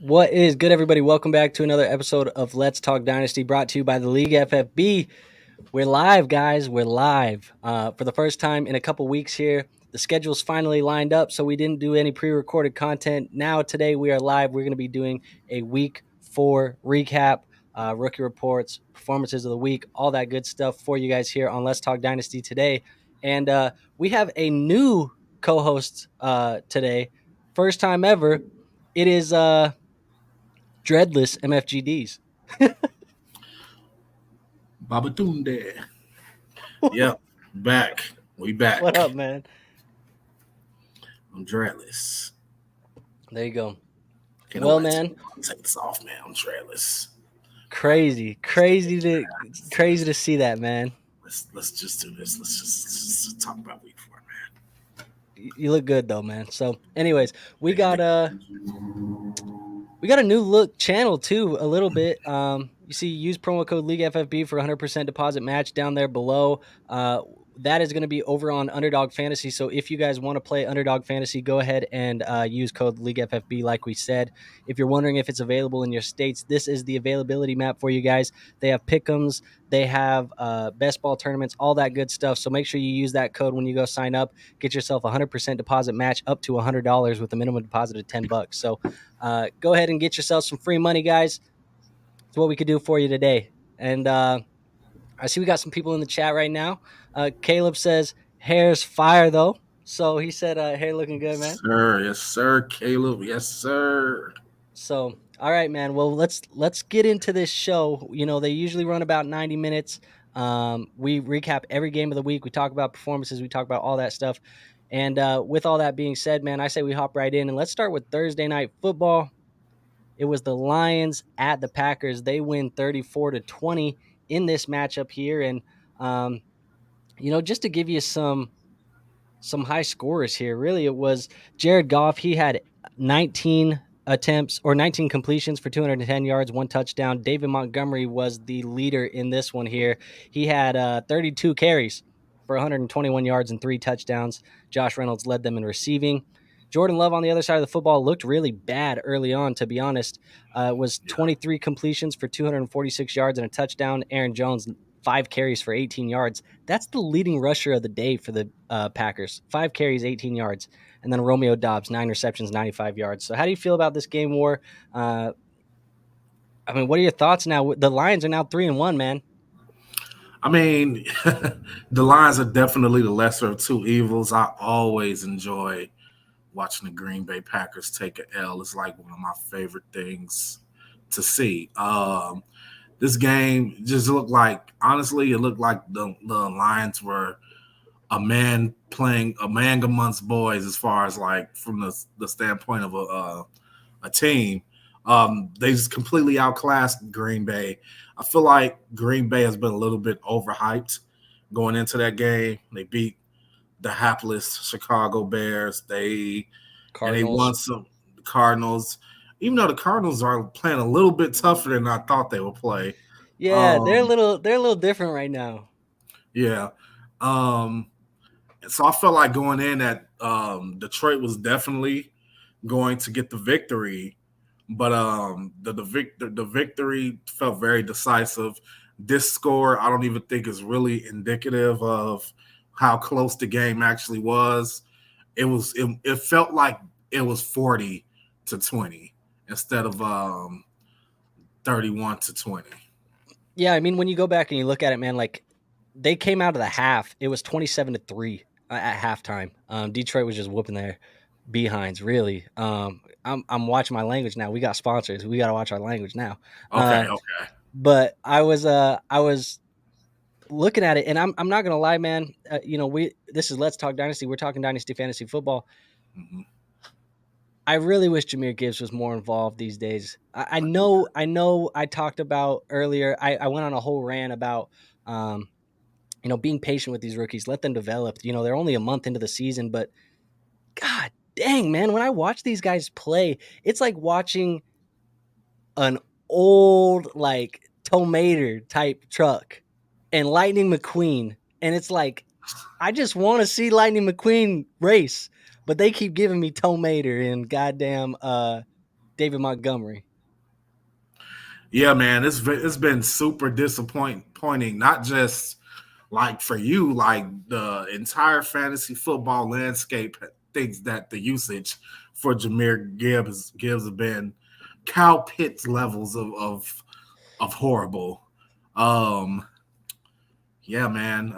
What is good, everybody? Welcome back to another episode of Let's Talk Dynasty, brought to you by the League FFB. We're live, guys. We're live for the first time in a couple weeks here. The schedule's finally lined up, so we didn't do any pre-recorded content. Now, today, we are live. We're going to be doing a Week 4 recap, rookie reports, performances of the week, all that good stuff for you guys here on Let's Talk Dynasty today. And we have a new co-host today. First time ever. It is Dreadless MFGDs. Babatunde. Yep, back. We back. What up, man? I'm Dreadless. There you go. Can't Well, nobody man. take this off, man. I'm Dreadless. Crazy to see that, man. Let's just do this. Let's just talk about Week 4, man. You look good though, man. So, anyways, we got a new look channel too, a little bit. You see, use promo code League FFB for 100% deposit match down there below. That is going to be over on Underdog Fantasy. So if you guys want to play Underdog Fantasy, go ahead and use code League FFB like we said. If you're wondering if it's available in your states, this is the availability map for you guys. They have pick'ems, they have best ball tournaments, all that good stuff. So make sure you use that code when you go sign up. Get yourself a 100% deposit match up to $100 with a minimum deposit of $10. So go ahead and get yourself some free money, guys. It's what we could do for you today. And I see we got some people in the chat right now. Caleb says hair's fire though. So he said hair looking good, man. Yes, sir, Caleb. Yes, sir. So, all right, man. Well, let's get into this show. You know, they usually run about 90 minutes. We recap every game of the week. We talk about performances. We talk about all that stuff. And with all that being said, man, I say we hop right in. And let's start with Thursday night football. It was the Lions at the Packers. They win 34-20 in this matchup here. And, you know, just to give you some high scorers here, really, it was Jared Goff. He had 19 attempts or 19 completions for 210 yards, 1 touchdown. David Montgomery was the leader in this one here. He had 32 carries for 121 yards and 3 touchdowns. Josh Reynolds led them in receiving. Jordan Love on the other side of the football looked really bad early on, to be honest. Was 23 completions for 246 yards and a touchdown. Aaron Jones 5 carries for 18 yards. That's the leading rusher of the day for the Packers. 5 carries, 18 yards. And then Romeo Doubs, 9 receptions, 95 yards. So how do you feel about this game, War? I mean, what are your thoughts now? The Lions are now 3-1, man. I mean, the Lions are definitely the lesser of two evils. I always enjoy watching the Green Bay Packers take an L. It's like one of my favorite things to see. This game just looked like, honestly, it looked like the Lions were a man playing a man amongst boys as far as like from the standpoint of a team. They just completely outclassed Green Bay. I feel like Green Bay has been a little bit overhyped going into that game. They beat the hapless Chicago Bears. They won some Cardinals. Even though the Cardinals are playing a little bit tougher than I thought they would play. Yeah, they're a little different right now. Yeah. So I felt like going in that Detroit was definitely going to get the victory, but the victory felt very decisive. This score, I don't even think is really indicative of how close the game actually was. It felt like it was 40-20 instead of 31-20. Yeah, I mean, when you go back and you look at it, man, like they came out of the half, it was 27-3 at halftime. Detroit was just whooping their behinds, really. I'm watching my language now. We got sponsors. We got to watch our language now. Okay. But I was looking at it, and I'm not gonna lie, man. This is Let's Talk Dynasty. We're talking Dynasty Fantasy Football. Mm-hmm. I really wish Jahmyr Gibbs was more involved these days. I know I talked about earlier. I went on a whole rant about being patient with these rookies, let them develop. They're only a month into the season, but God dang, man, when I watch these guys play, it's like watching an old like tomato type truck and Lightning McQueen. And it's like, I just want to see Lightning McQueen race, but they keep giving me tomato and goddamn David Montgomery. Yeah, man, it's been super disappointing. Not just like for you, like the entire fantasy football landscape thinks that the usage for Jahmyr Gibbs has been cow pits levels of horrible. Yeah, man.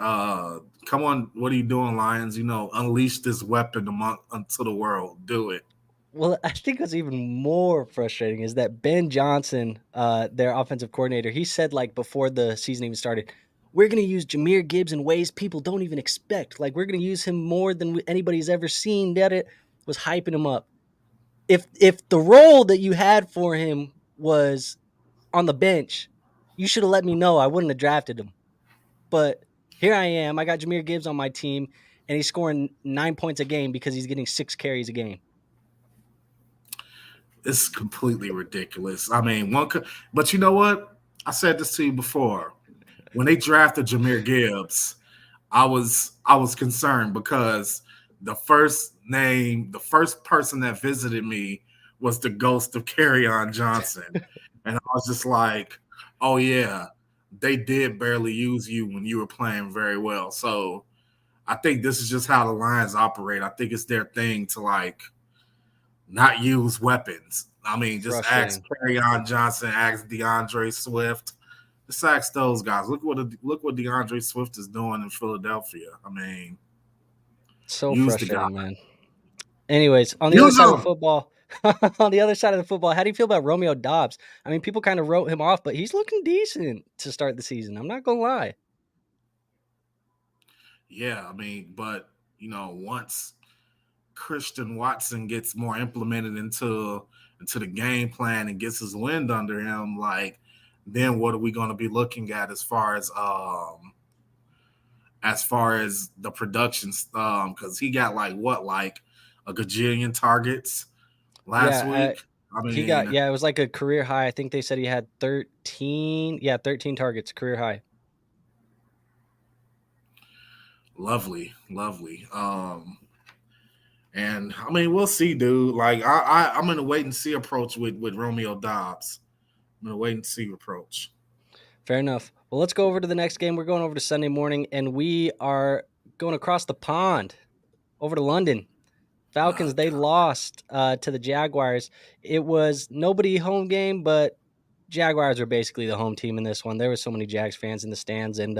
Come on, what are you doing, Lions? Unleash this weapon unto the world. Do it. Well, I think what's even more frustrating is that Ben Johnson, their offensive coordinator, he said like before the season even started, we're going to use Jahmyr Gibbs in ways people don't even expect. Like we're going to use him more than anybody's ever seen. That it was hyping him up. If the role that you had for him was on the bench, you should have let me know. I wouldn't have drafted him. But here I am. I got Jahmyr Gibbs on my team, and he's scoring 9 points a game because he's getting 6 carries a game. It's completely ridiculous. I mean, but you know what? I said this to you before. When they drafted Jahmyr Gibbs, I was concerned because the first person that visited me was the ghost of Kerryon Johnson. And I was just like, oh yeah, they did barely use you when you were playing very well. So I think this is just how the Lions operate. I think it's their thing to like not use weapons. I mean, just ask Kerryon Johnson, ask DeAndre Swift. Just ask those guys. Look what DeAndre Swift is doing in Philadelphia. I mean, so frustrating, man. Anyways, on the other side of the football, how do you feel about Romeo Doubs? I mean, people kind of wrote him off, but he's looking decent to start the season. I'm not gonna lie. Yeah, I mean, but once Christian Watson gets more implemented into the game plan and gets his wind under him, like then what are we going to be looking at as far as the production? Because he got like a gajillion targets last week. I mean, it was like a career high. I think they said he had 13 targets, career high. Lovely. And I mean, we'll see, dude. Like I'm in a wait and see approach with Romeo Doubs. I'm in a wait and see approach. Fair enough. Well, Well, let's go over to the next game. We're going over to Sunday morning, and we are going across the pond over to London. Falcons, they lost to the Jaguars. It was nobody home game, but Jaguars are basically the home team in this one. There were so many Jags fans in the stands. And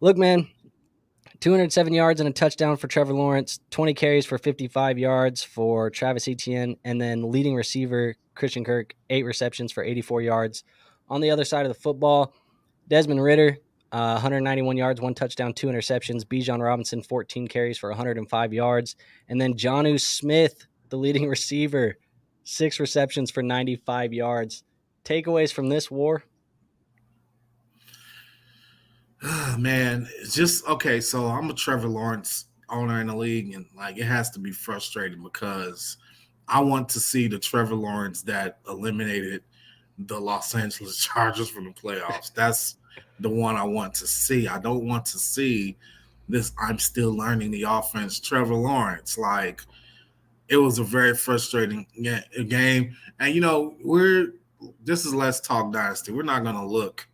look, man, 207 yards and a touchdown for Trevor Lawrence, 20 carries for 55 yards for Travis Etienne, and then leading receiver Christian Kirk, 8 receptions for 84 yards. On the other side of the football, Desmond Ridder, 191 yards, 1 touchdown, 2 interceptions. Bijan Robinson, 14 carries for 105 yards. And then Jonnu Smith, the leading receiver, 6 receptions for 95 yards. Takeaways from this war? Man, it's just okay. So I'm a Trevor Lawrence owner in the league, and like it has to be frustrating because I want to see the Trevor Lawrence that eliminated the Los Angeles Chargers from the playoffs. That's the one I want to see. I don't want to see this. I'm still learning the offense, Trevor Lawrence. Like it was a very frustrating game, and this is Let's Talk Dynasty. We're not going to look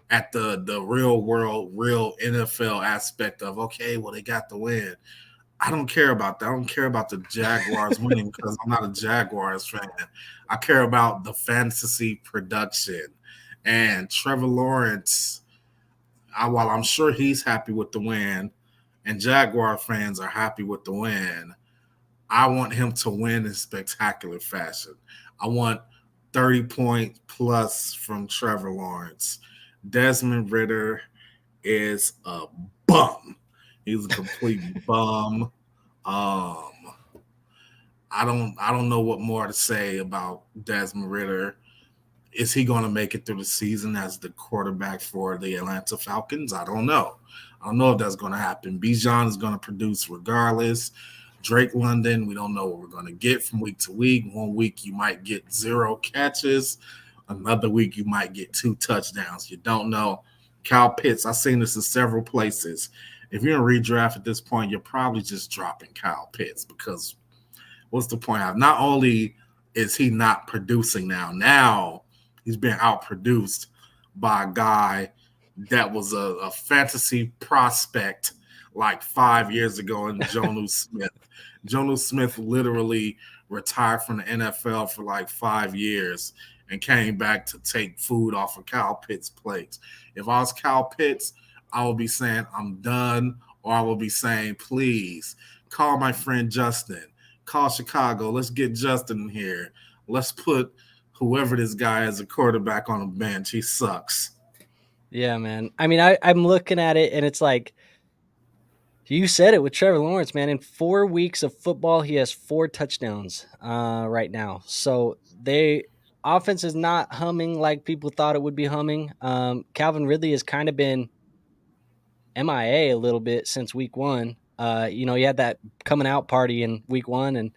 at the real world, real NFL aspect of, okay, well, they got the win. I don't care about that. I don't care about the Jaguars winning because I'm not a Jaguars fan. I care about the fantasy production. And Trevor Lawrence, while I'm sure he's happy with the win and Jaguar fans are happy with the win, I want him to win in spectacular fashion. I want 30 points plus from Trevor Lawrence. Desmond Ridder is a bum. He's a complete bum. I don't know what more to say about Desmond Ridder. Is he going to make it through the season as the quarterback for the Atlanta Falcons? I don't know. I don't know if that's going to happen. Bijan is going to produce regardless. Drake London, we don't know what we're going to get from week to week. 1 week you might get 0 catches. Another week you might get 2 touchdowns. You don't know. Kyle Pitts, I've seen this in several places. If you're in redraft at this point, you're probably just dropping Kyle Pitts because what's the point of? Not only is he not producing now he's being outproduced by a guy that was a fantasy prospect like 5 years ago in Jonnu Smith. Jonnu Smith literally retired from the NFL for like 5 years and came back to take food off of Kyle Pitts' plates. If I was Kyle Pitts, I would be saying, I'm done, or I will be saying, please, call my friend Justin. Call Chicago. Let's get Justin in here. Let's put whoever this guy is a quarterback on the bench. He sucks. Yeah, man. I mean, I'm looking at it, and it's like, you said it with Trevor Lawrence, man. In 4 weeks of football, he has 4 touchdowns right now. So offense is not humming like people thought it would be humming. Calvin Ridley has kind of been MIA a little bit since week 1. He had that coming out party in week 1, and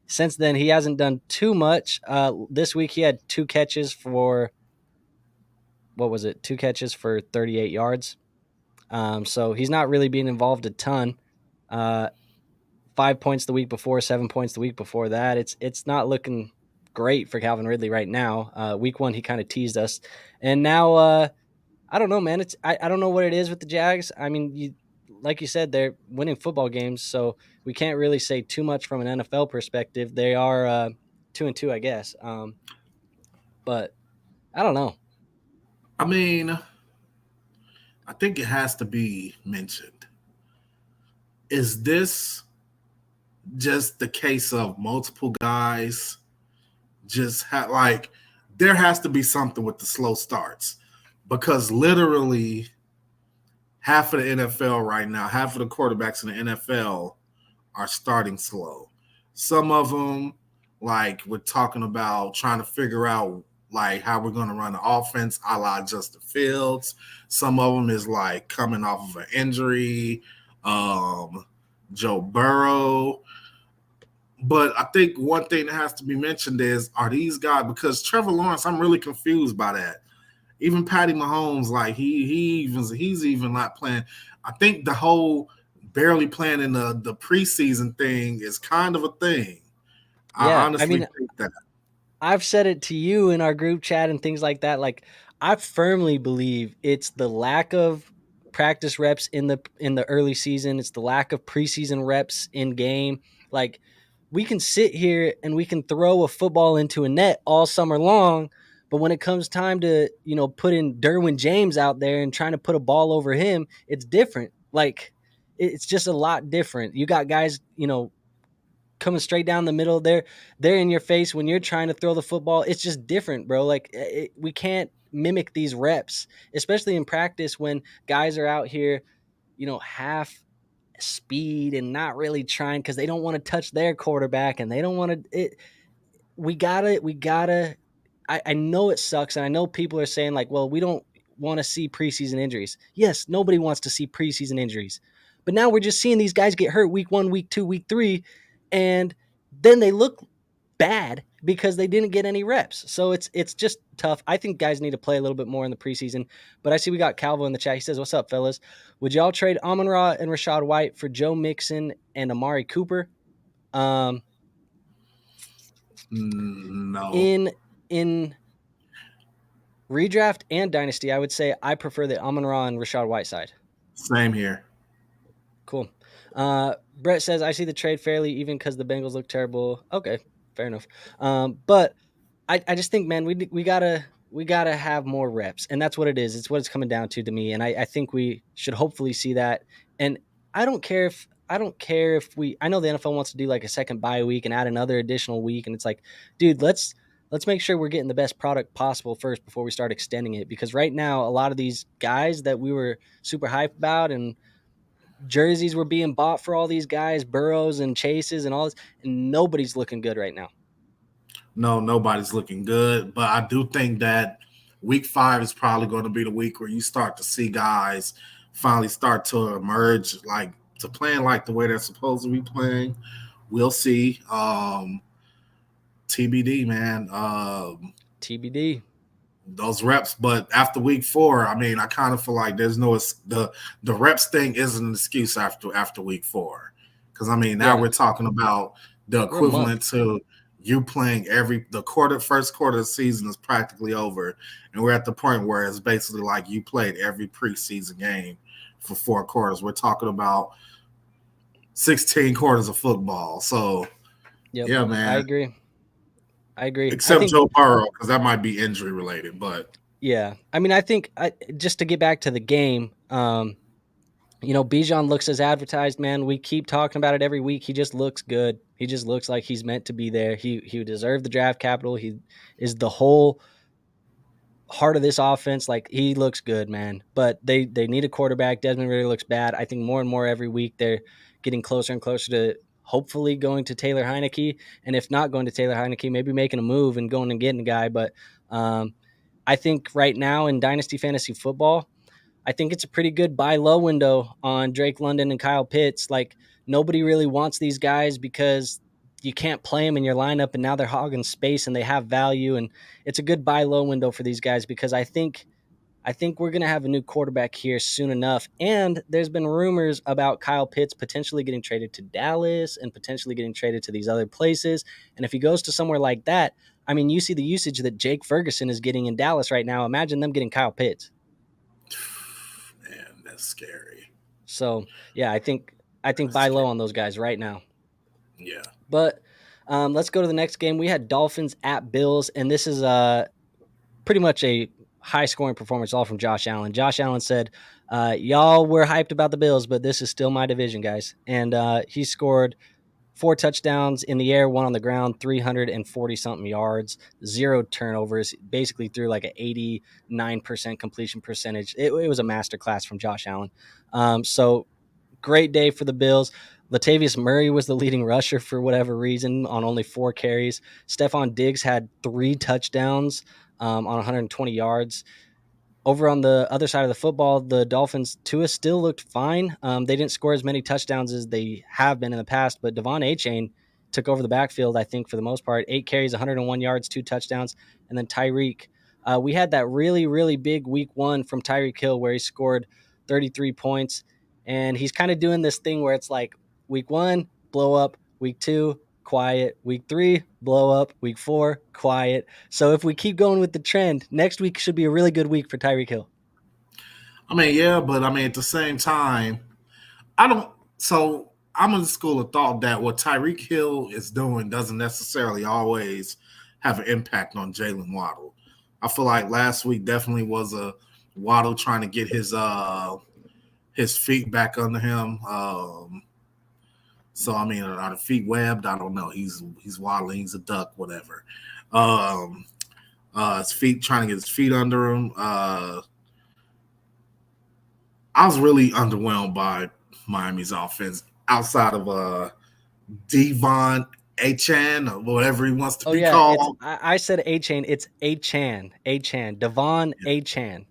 since then he hasn't done too much. This week he had 2 catches for, 2 catches for 38 yards. So he's not really being involved a ton. 5 points the week before, 7 points the week before that. It's not looking great for Calvin Ridley right now. Week 1 he kind of teased us, and now I don't know, man. I don't know what it is with the Jags. I mean, like you said, they're winning football games, so we can't really say too much from an NFL perspective. They are 2-2, I guess. But I don't know. I mean, I think it has to be mentioned. Is this just the case of multiple guys just there has to be something with the slow starts because literally half of the NFL right now, half of the quarterbacks in the NFL are starting slow. Some of them, like we're talking about trying to figure out like how we're going to run the offense a la Justin Fields. Some of them is like coming off of an injury, Joe Burrow. But I think one thing that has to be mentioned is, are these guys, because Trevor Lawrence, I'm really confused by that. Even Patty Mahomes, like he's even not playing. I think the whole barely playing in the preseason thing is kind of a thing. Yeah, I honestly think that. I've said it to you in our group chat and things like that. Like, I firmly believe it's the lack of practice reps in the early season. It's the lack of preseason reps in game. Like, we can sit here and we can throw a football into a net all summer long, but when it comes time to, putting Derwin James out there and trying to put a ball over him, it's different. Like, it's just a lot different. You got guys, coming straight down the middle. They're in your face when you're trying to throw the football. It's just different, bro. Like, we can't mimic these reps, especially in practice when guys are out here, half speed and not really trying because they don't want to touch their quarterback and they don't want to. We gotta. I know it sucks, and I know people are saying like, well, we don't want to see preseason injuries. Yes, nobody wants to see preseason injuries, but now we're just seeing these guys get hurt week 1, week 2, week 3, and then they look bad because they didn't get any reps. So it's just tough. I think guys need to play a little bit more in the preseason. But I see we got Calvo in the chat. He says, "What's up, fellas? Would y'all trade Amon-Ra and Rashad White for Joe Mixon and Amari Cooper?" No. In redraft and dynasty, I would say I prefer the Amon-Ra and Rashad White side. Same here. Cool. Brett says, "I see the trade fairly even because the Bengals look terrible." Okay, fair enough. But I just think, man, we gotta have more reps, and that's what it is. It's what it's coming down to me, and I think we should hopefully see that. And I don't care if we. I know the NFL wants to do like a second bye week and add another additional week, and it's like, dude, let's make sure we're getting the best product possible first before we start extending it. Because right now, a lot of these guys that we were super hyped about and jerseys were being bought for all these guys, Burrows and Chases and all this, and nobody's looking good right now. No, nobody's looking good. But I do think that week 5 is probably going to be the week where you start to see guys finally start to emerge, like to playing like the way they're supposed to be playing. We'll see. TBD, man. TBD. Those reps, but after week 4, I mean, I kind of feel like there's no the reps thing isn't an excuse after week 4, because I mean now we're talking about the equivalent to you playing first quarter of the season is practically over, and we're at the point where it's basically like you played every preseason game for 4 quarters. We're talking about 16 quarters of football. So yeah, man, I agree. Except Joe Burrow, because that might be injury related, but yeah, I mean, I think just to get back to the game, Bijan looks as advertised, man. We keep talking about it every week. He just looks good. He just looks like he's meant to be there. He deserved the draft capital. He is the whole heart of this offense. Like, he looks good, man. But they need a quarterback. Desmond Ridder looks bad. I think more and more every week they're getting closer and closer to hopefully going to Taylor Heineke, and if not going to Taylor Heineke, maybe making a move and going and getting a guy. But I think right now in Dynasty Fantasy Football, I think it's a pretty good buy low window on Drake London and Kyle Pitts. Like, nobody really wants these guys because you can't play them in your lineup, and now they're hogging space and they have value, and it's a good buy low window for these guys because I think we're going to have a new quarterback here soon enough. And there's been rumors about Kyle Pitts potentially getting traded to Dallas and potentially getting traded to these other places. And if he goes to somewhere like that, I mean, you see the usage that Jake Ferguson is getting in Dallas right now. Imagine them getting Kyle Pitts. Man, that's scary. So, yeah, I think buy low on those guys right now. Yeah. But let's go to the next game. We had Dolphins at Bills, and this is pretty much a high-scoring performance all from Josh Allen. Josh Allen said, y'all were hyped about the Bills, but this is still my division, guys. And he scored 4 touchdowns in the air, 1 on the ground, 340-something yards, 0 turnovers, basically threw like an 89% completion percentage. It was a masterclass from Josh Allen. So great day for the Bills. Latavius Murray was the leading rusher for whatever reason on only 4 carries. Stephon Diggs had 3 touchdowns on 120 yards. Over on the other side of the football, the Dolphins, Tua still looked fine. They didn't score as many touchdowns as they have been in the past, but Devon Achane took over the backfield, I think, for the most part. 8 carries, 101 yards, 2 touchdowns. And then Tyreek. We had that really, really big week 1 from Tyreek Hill where he scored 33 points. And he's kind of doing this thing where it's like week 1, blow up. Week 2, quiet. Week 3, blow up. Week 4, quiet. So if we keep going with the trend, next week should be a really good week for Tyreek Hill. I mean, yeah, but I mean, at the same time, I don't. So I'm in the school of thought that what Tyreek Hill is doing doesn't necessarily always have an impact on Jalen Waddle. I feel like last week definitely was a Waddle trying to get his feet back under him. So I mean, are the feet webbed? I don't know. He's waddling. He's a duck, whatever. His feet trying to get his feet under him. I was really underwhelmed by Miami's offense outside of Devon Achan or whatever he wants to be called. I said A-Chain. It's Achan. Devon Achan.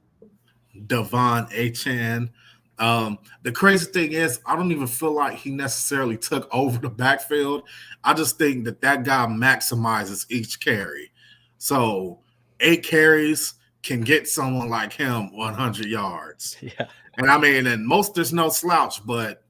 Devon Achan. The crazy thing is, I don't even feel like he necessarily took over the backfield. I just think that guy maximizes each carry. So 8 carries can get someone like him 100 yards. Yeah. And I mean, and there's no slouch, but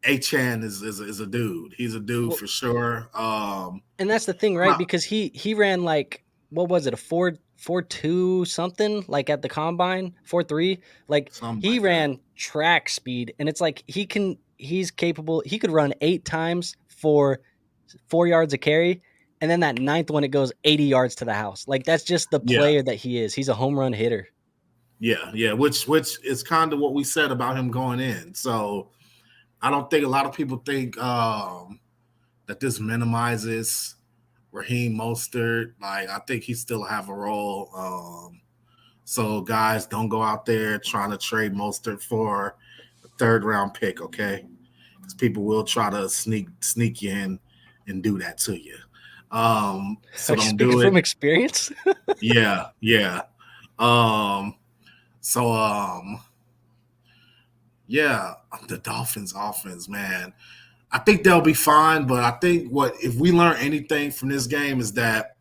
Achan is a dude. He's a dude for sure. And that's the thing, right? Because he ran like, what was it, a 4.2 something, like at the combine, 4.3. Like he ran track speed, and it's like he's capable. He could run 8 times for 4 yards a carry, and then that 9th one it goes 80 yards to the house. Like that's just the player that he is. He's a home run hitter. Yeah, which is kind of what we said about him going in. So I don't think a lot of people think that this minimizes Raheem Mostert. Like I think he still have a role. So guys, don't go out there trying to trade Mostert for a 3rd round pick, okay? Because people will try to sneak you in and do that to you. So don't do it from experience. Yeah. Yeah, the Dolphins offense, man. I think they'll be fine, but I think if we learn anything from this game is that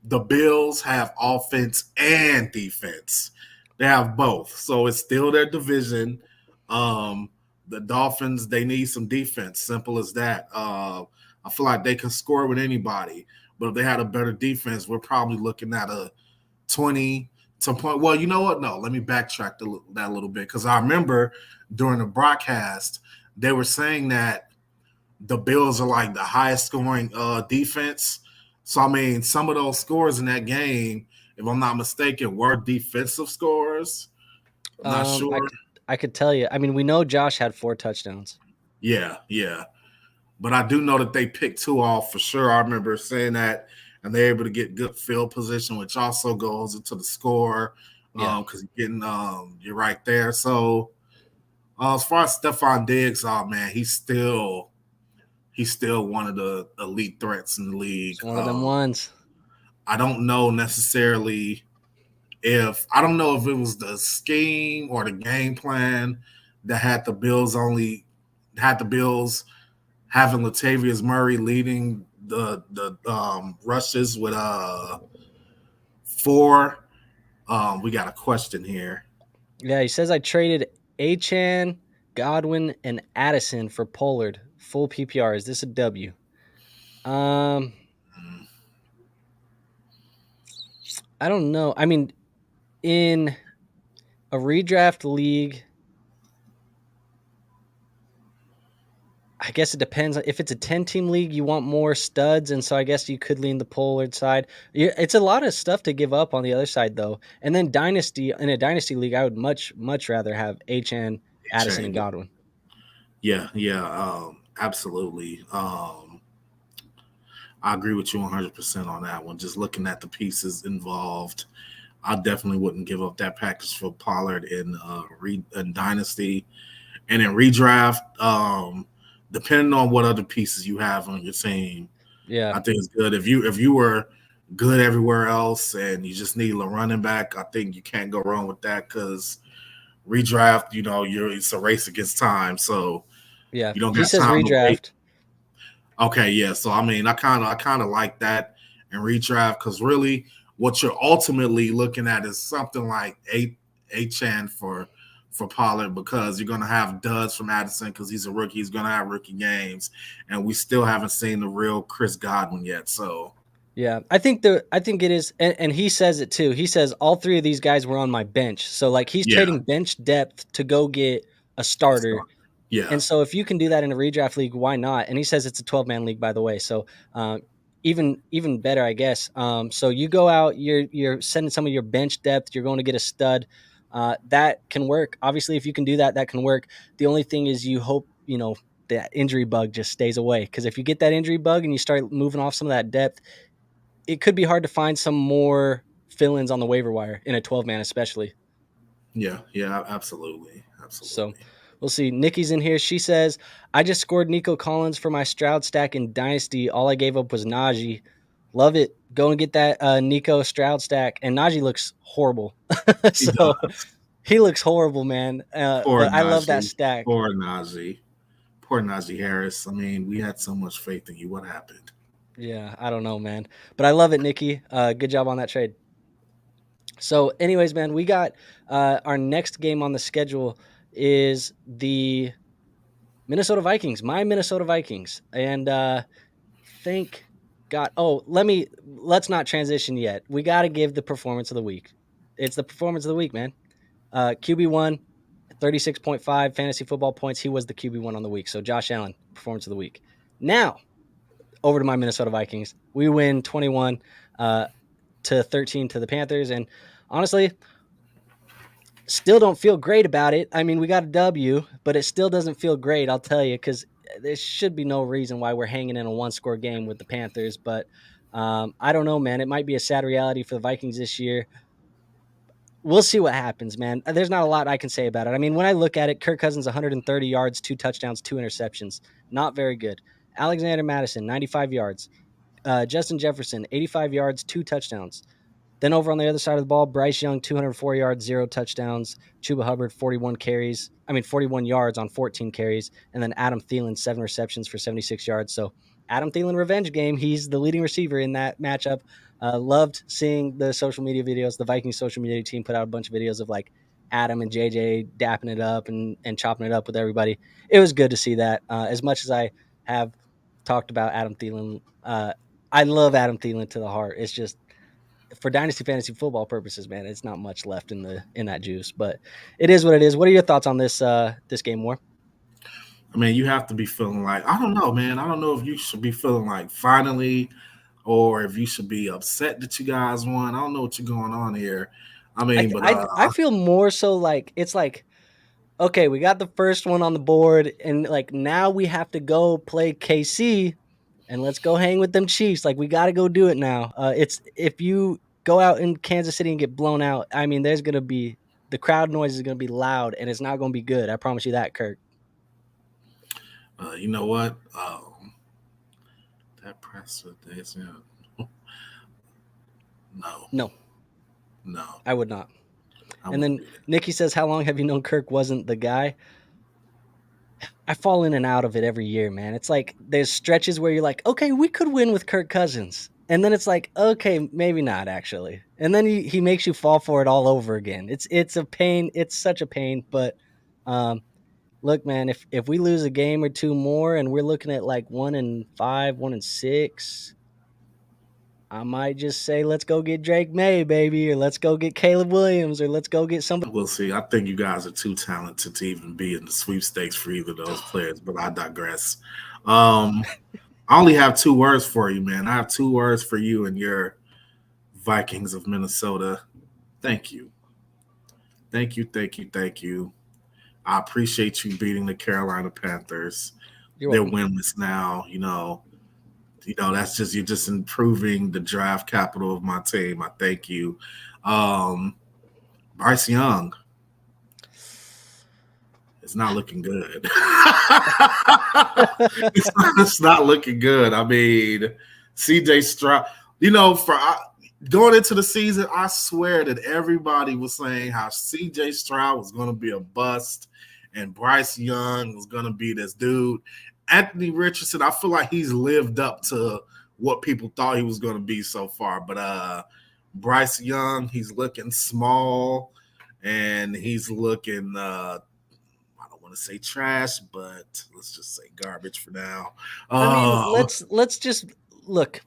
the Bills have offense and defense. They have both. So it's still their division. The Dolphins, they need some defense. Simple as that. I feel like they can score with anybody, but if they had a better defense, we're probably looking at a 20 some point. Well, you know what? No, let me backtrack that a little bit because I remember during the broadcast they were saying that the Bills are like the highest scoring defense. So I mean, some of those scores in that game, if I'm not mistaken, were defensive scores. I'm not sure. I could tell you. I mean, we know Josh had 4 touchdowns. Yeah. But I do know that they picked 2 off for sure. I remember saying that. And they're able to get good field position, which also goes into the score because you're right there. So as far as Stephon Diggs, man, he's still one of the elite threats in the league. It's one of them ones. I don't know necessarily if it was the scheme or the game plan that had the Bills having Latavius Murray leading the rushes with 4. We got a question here. Yeah, he says I traded Achan, Godwin, and Addison for Pollard. Full PPR. Is this a W? I don't know. I mean, in a redraft league, I guess it depends. If it's a 10-team league, you want more studs, and so I guess you could lean the Pollard side. It's a lot of stuff to give up on the other side, though. And then in a dynasty league, I would much rather have Achan, Addison, and Godwin. Yeah, absolutely. I agree with you 100% on that one. Just looking at the pieces involved, I definitely wouldn't give up that package for Pollard in Dynasty. And in redraft, depending on what other pieces you have on your team, I think it's good. If you were good everywhere else and you just need a running back, I think you can't go wrong with that because redraft, it's a race against time. So yeah, you don't he got says time redraft. to wait. Okay, yeah. So I mean, I kind of like that in redraft because really, what you're ultimately looking at is something like Achan for for Pollard because you're going to have duds from Addison because he's a rookie. He's going to have rookie games, and we still haven't seen the real Chris Godwin yet. So yeah, I think it is, and he says it too. He says all three of these guys were on my bench, so like he's yeah, trading bench depth to go get a starter. yeah, And so if you can do that in a redraft league, why not? And he says it's a 12-man league, by the way. So even better, I guess. So you go out, you're sending some of your bench depth. You're going to get a stud. That can work. Obviously, if you can do that, that can work. The only thing is you hope, that injury bug just stays away. Because if you get that injury bug and you start moving off some of that depth, it could be hard to find some more fill-ins on the waiver wire in a 12-man especially. yeah, absolutely. So we'll see. Nikki's in here. She says, I just scored Nico Collins for my Stroud stack in Dynasty. All I gave up was Najee. Love it. Go and get that Nico Stroud stack. And Najee looks horrible. So he looks horrible, man. But Najee. I love that stack. Poor Najee. Poor Najee Harris. I mean, we had so much faith in you. What happened? Yeah, I don't know, man. But I love it, Nikki. Good job on that trade. So anyways, man, we got our next game on the schedule is the Minnesota Vikings, my Minnesota Vikings. And thank God. Oh, let's not transition yet. We got to give the performance of the week. It's the performance of the week, man. QB1, 36.5 fantasy football points. He was the QB1 on the week. So Josh Allen, performance of the week. Now, over to my Minnesota Vikings. We win 21 to 13 to the Panthers. And honestly, still don't feel great about it. I mean, we got a W, but it still doesn't feel great, I'll tell you, because there should be no reason why we're hanging in a one-score game with the Panthers. But I don't know, man. It might be a sad reality for the Vikings this year. We'll see what happens, man. There's not a lot I can say about it. I mean, when I look at it, Kirk Cousins, 130 yards, 2 touchdowns, 2 interceptions. Not very good. Alexander Mattison, 95 yards. Justin Jefferson, 85 yards, 2 touchdowns. Then over on the other side of the ball, Bryce Young, 204 yards, 0 touchdowns. Chuba Hubbard, 41 yards on 14 carries. And then Adam Thielen, 7 receptions for 76 yards. So Adam Thielen revenge game. He's the leading receiver in that matchup. Loved seeing the social media videos. The Vikings social media team put out a bunch of videos of like Adam and JJ dapping it up and chopping it up with everybody. It was good to see that. As much as I have talked about Adam Thielen, I love Adam Thielen to the heart. It's just, for dynasty fantasy football purposes, man, it's not much left in that juice, but it is what it is. What are your thoughts on this game, War? I mean, you have to be feeling like, I don't know, man. I don't know if you should be feeling like finally, or if you should be upset that you guys won. I don't know what you're going on here. I mean, I feel more so like it's like, okay, we got the first one on the board, and like now we have to go play KC. And let's go hang with them Chiefs. Like, we got to go do it now. It's if you go out in Kansas City and get blown out, I mean, there's going to be the crowd noise is going to be loud, and it's not going to be good. I promise you that, Kirk. You know what? That press is no. I would not. And then Nikki says, "How long have you known Kirk wasn't the guy?" I fall in and out of it every year, man. It's like there's stretches where you're like, okay, we could win with Kirk Cousins. And then it's like, okay, maybe not actually. And then he makes you fall for it all over again. It's a pain. It's such a pain. But look, man, if we lose a game or two more and we're looking at like 1-5, 1-6, I might just say, let's go get Drake May, baby, or let's go get Caleb Williams, or let's go get somebody. We'll see. I think you guys are too talented to even be in the sweepstakes for either of those players, but I digress. I only have 2 words for you, man. I have 2 words for you and your Vikings of Minnesota. Thank you. Thank you. I appreciate you beating the Carolina Panthers. They're winless now, that's just, you're just improving the draft capital of my team. I thank you. Bryce Young. It's not looking good. It's not looking good. I mean, CJ Stroud, for going into the season, I swear that everybody was saying how CJ Stroud was going to be a bust and Bryce Young was going to be this dude. Anthony Richardson, I feel like he's lived up to what people thought he was going to be so far. But Bryce Young, he's looking small. and he's looking. I don't want to say trash, but let's just say garbage for now. I mean, let's just look.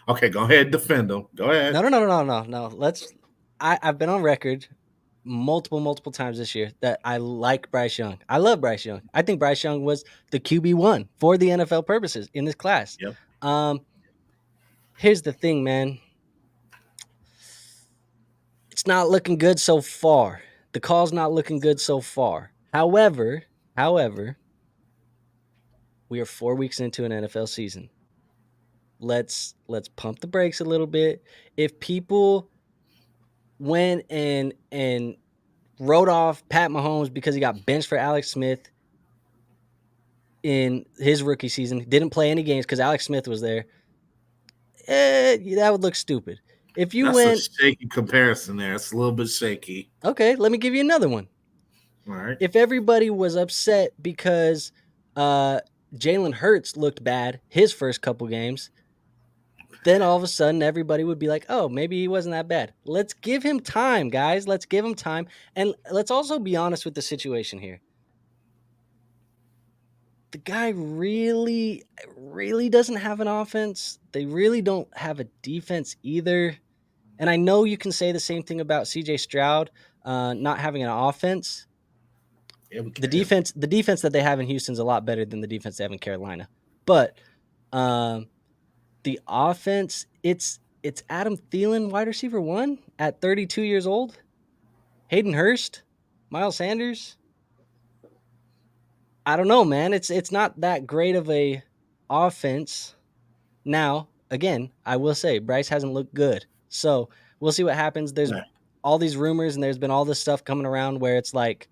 Okay, go ahead, defend him. Go ahead. No. I've been on record multiple times this year that I like Bryce Young. I love Bryce Young. I think Bryce Young was the QB1 for the NFL purposes in this class. Yep. Here's the thing, man. It's not looking good so far. The call's not looking good so far. However, we are 4 weeks into an NFL season. Let's pump the brakes a little bit. If people went and wrote off Pat Mahomes because he got benched for Alex Smith in his rookie season, didn't play any games because Alex Smith was there, that would look stupid. If you That's a shaky comparison there. It's a little bit shaky. Okay, let me give you another one. All right. If everybody was upset because Jalen Hurts looked bad his first couple games, then all of a sudden everybody would be like, oh, maybe he wasn't that bad. Let's give him time, guys. Let's give him time. And let's also be honest with the situation here. The guy really doesn't have an offense. They really don't have a defense either. And I know you can say the same thing about CJ Stroud not having an offense. Yeah, the defense that they have in Houston is a lot better than the defense they have in Carolina. But the offense, it's Adam Thielen, wide receiver 1 at 32 years old. Hayden Hurst, Miles Sanders. I don't know, man. It's not that great of a offense. Now, again, I will say Bryce hasn't looked good. So we'll see what happens. There's all these rumors and there's been all this stuff coming around where it's like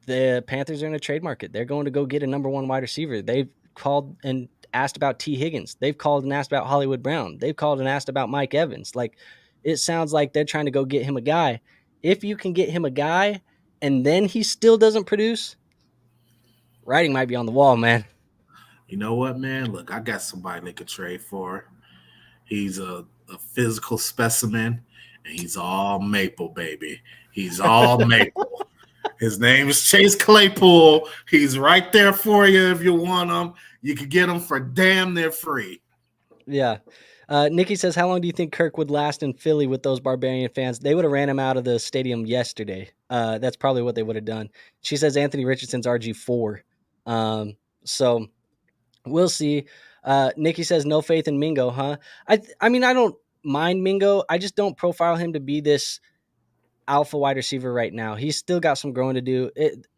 the Panthers are in a trade market. They're going to go get a number 1 wide receiver. They've called and asked about T. Higgins. They've called and asked about Hollywood Brown. They've called and asked about Mike Evans. Like, it sounds like they're trying to go get him a guy. If you can get him a guy and then he still doesn't produce, writing might be on the wall, man. You know what, man? Look, I got somebody they could trade for. He's a physical specimen, and he's all maple, baby. He's all maple. His name is Chase Claypool. He's right there for you if you want him. You could get him for damn near free. Yeah. Nikki says, how long do you think Kirk would last in Philly with those Barbarian fans? They would have ran him out of the stadium yesterday. That's probably what they would have done. She says Anthony Richardson's RG4. So we'll see. Nikki says no faith in Mingo, huh? I mean, I don't mind Mingo. I just don't profile him to be this alpha wide receiver right now. He's still got some growing to do.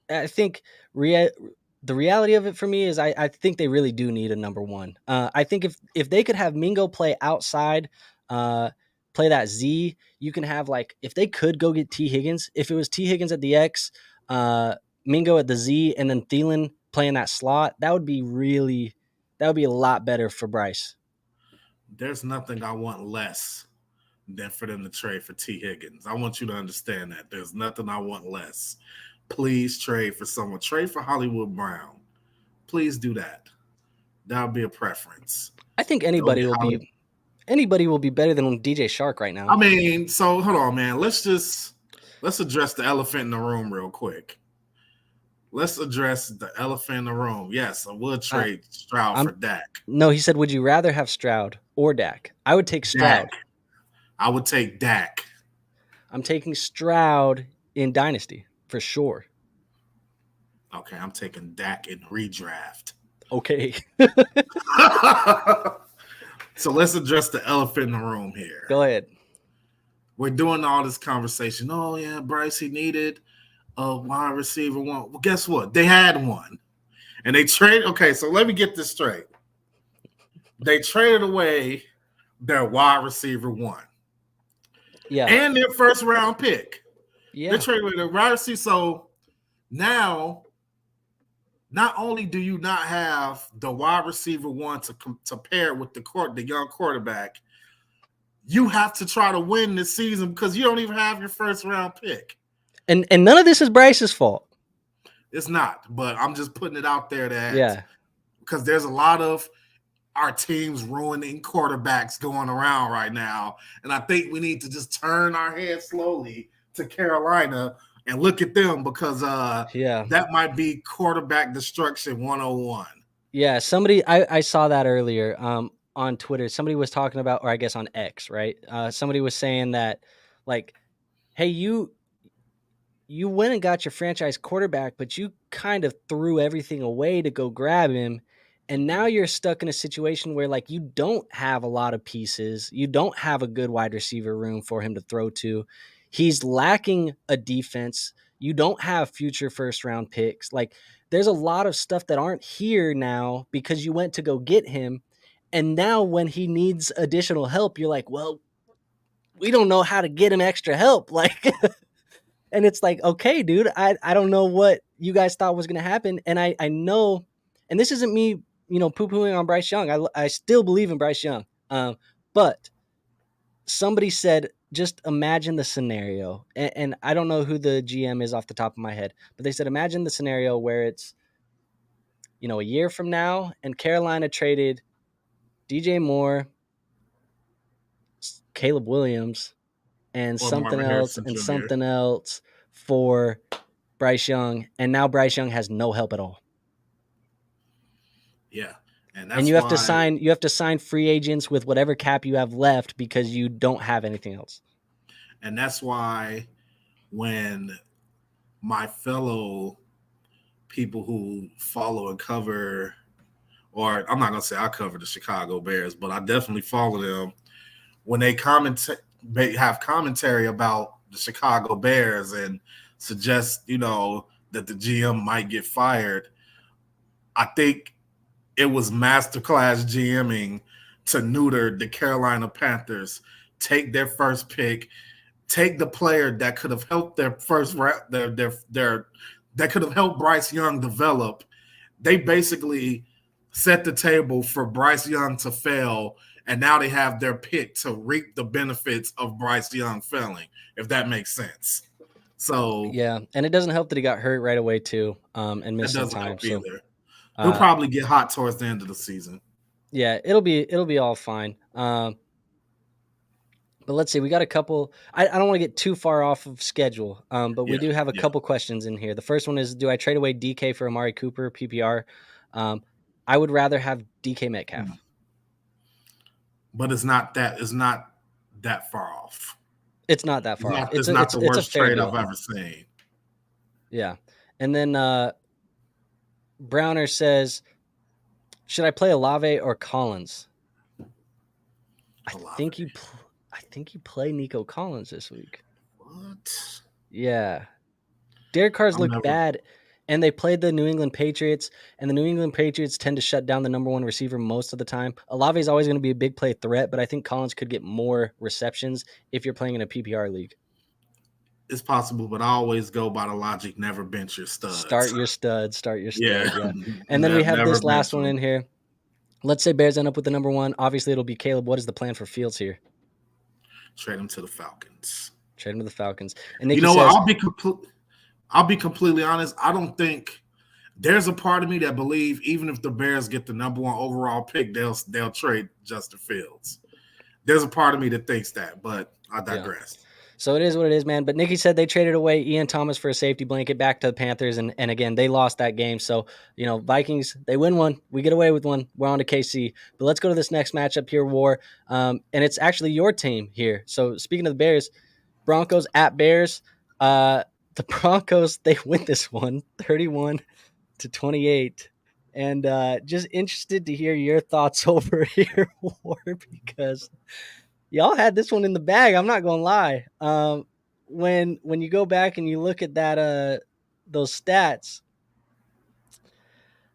I think the reality of it for me is I think they really do need a number 1. I think if they could have Mingo play outside, play that Z, you can have, like, if they could go get T. Higgins, if it was T. Higgins at the X, Mingo at the Z, and then Thielen playing that slot, that would be a lot better for Bryce. There's nothing I want less than for them to trade for T. Higgins. I want you to understand that. There's nothing I want less. Please trade for someone. Trade for Hollywood Brown. Please do that. That would be a preference. I think anybody will be better than DJ Shark right now. I mean, so hold on, man. Let's address the elephant in the room real quick. Let's address the elephant in the room. Yes, I would trade Stroud for Dak. No, he said, would you rather have Stroud or Dak? I would take Stroud. I would take Dak. I'm taking Stroud in Dynasty for sure. Okay, I'm taking Dak in redraft. Okay. So let's address the elephant in the room here. Go ahead. We're doing all this conversation. Oh, yeah, Bryce, he needed a wide receiver 1. Well, guess what? They had one. And they traded. Okay, so let me get this straight. They traded away their wide receiver 1. Yeah. And their first round pick. Yeah. They traded away their wide receiver. So now, not only do you not have the wide receiver 1 to pair with the young quarterback, you have to try to win this season because you don't even have your first round pick. And none of this is Bryce's fault. It's not, but I'm just putting it out there because there's a lot of our teams ruining quarterbacks going around right now. And I think we need to just turn our head slowly to Carolina and look at them because Yeah. that might be quarterback destruction 101. Yeah, I saw that earlier on Twitter. Somebody was talking about, or I guess on X, right? Somebody was saying that, like, hey, you went and got your franchise quarterback, but you kind of threw everything away to go grab him. And now you're stuck in a situation where, like, you don't have a lot of pieces. You don't have a good wide receiver room for him to throw to. He's lacking a defense. You don't have future first round picks. Like, there's a lot of stuff that aren't here now because you went to go get him. And now when he needs additional help, you're like, well, we don't know how to get him extra help. Like, and it's like, okay, dude, I don't know what you guys thought was going to happen. And I know, and this isn't me, poo-pooing on Bryce Young. I still believe in Bryce Young. But somebody said, just imagine the scenario. And I don't know who the GM is off the top of my head, but they said, imagine the scenario where it's, a year from now and Carolina traded DJ Moore, Caleb Williams, and Or something Marvin else Harrison and Jr. something else for Bryce Young, and now Bryce Young has no help at all. Yeah. And you have to sign free agents with whatever cap you have left because you don't have anything else. And that's why when my fellow people who follow and cover, or I'm not going to say I cover the Chicago Bears, but I definitely follow them, when they have commentary about the Chicago Bears and suggest, that the GM might get fired, I think it was masterclass GMing to neuter the Carolina Panthers, take their first pick, take the player that could have helped their first round, that could have helped Bryce Young develop. They basically set the table for Bryce Young to fail, and now they have their pick to reap the benefits of Bryce Young failing, if that makes sense. So yeah, and it doesn't help that he got hurt right away too, and missed some time. So he'll probably get hot towards the end of the season. Yeah, it'll be all fine. But let's see, we got a couple. I don't want to get too far off of schedule, but we do have a couple questions in here. The first one is, do I trade away DK for Amari Cooper, PPR? I would rather have DK Metcalf. But it's not that far off. It's not that far off. It's not the worst trade I've ever seen. Yeah. And then Browner says, should I play Olave or Collins? I think you play Nico Collins this week. What? Yeah. Derek Carr's looked bad, and they played the New England Patriots, and the New England Patriots tend to shut down the number one receiver most of the time. Olave is always going to be a big play threat, but I think Collins could get more receptions if you're playing in a PPR league. It's possible, but I always go by the logic, never bench your studs. Start your studs. Yeah. And then we have this last one in here. Let's say Bears end up with the number one. Obviously, it'll be Caleb. What is the plan for Fields here? Trade him to the Falcons. And Nikki says, I'll be completely honest. I don't think there's a part of me that believe even if the Bears get the number one overall pick, they'll trade Justin Fields. There's a part of me that thinks that, but I digress. Yeah. So it is what it is, man. But Nikki said they traded away Ian Thomas for a safety blanket back to the Panthers, and again, they lost that game. So, Vikings, they win one. We get away with one. We're on to KC. But let's go to this next matchup here, War. And it's actually your team here. So speaking of the Bears, Broncos at Bears. The Broncos, they win this one 31-28. And just interested to hear your thoughts over here, War, because y'all had this one in the bag. I'm not gonna lie. When you go back and you look at that those stats,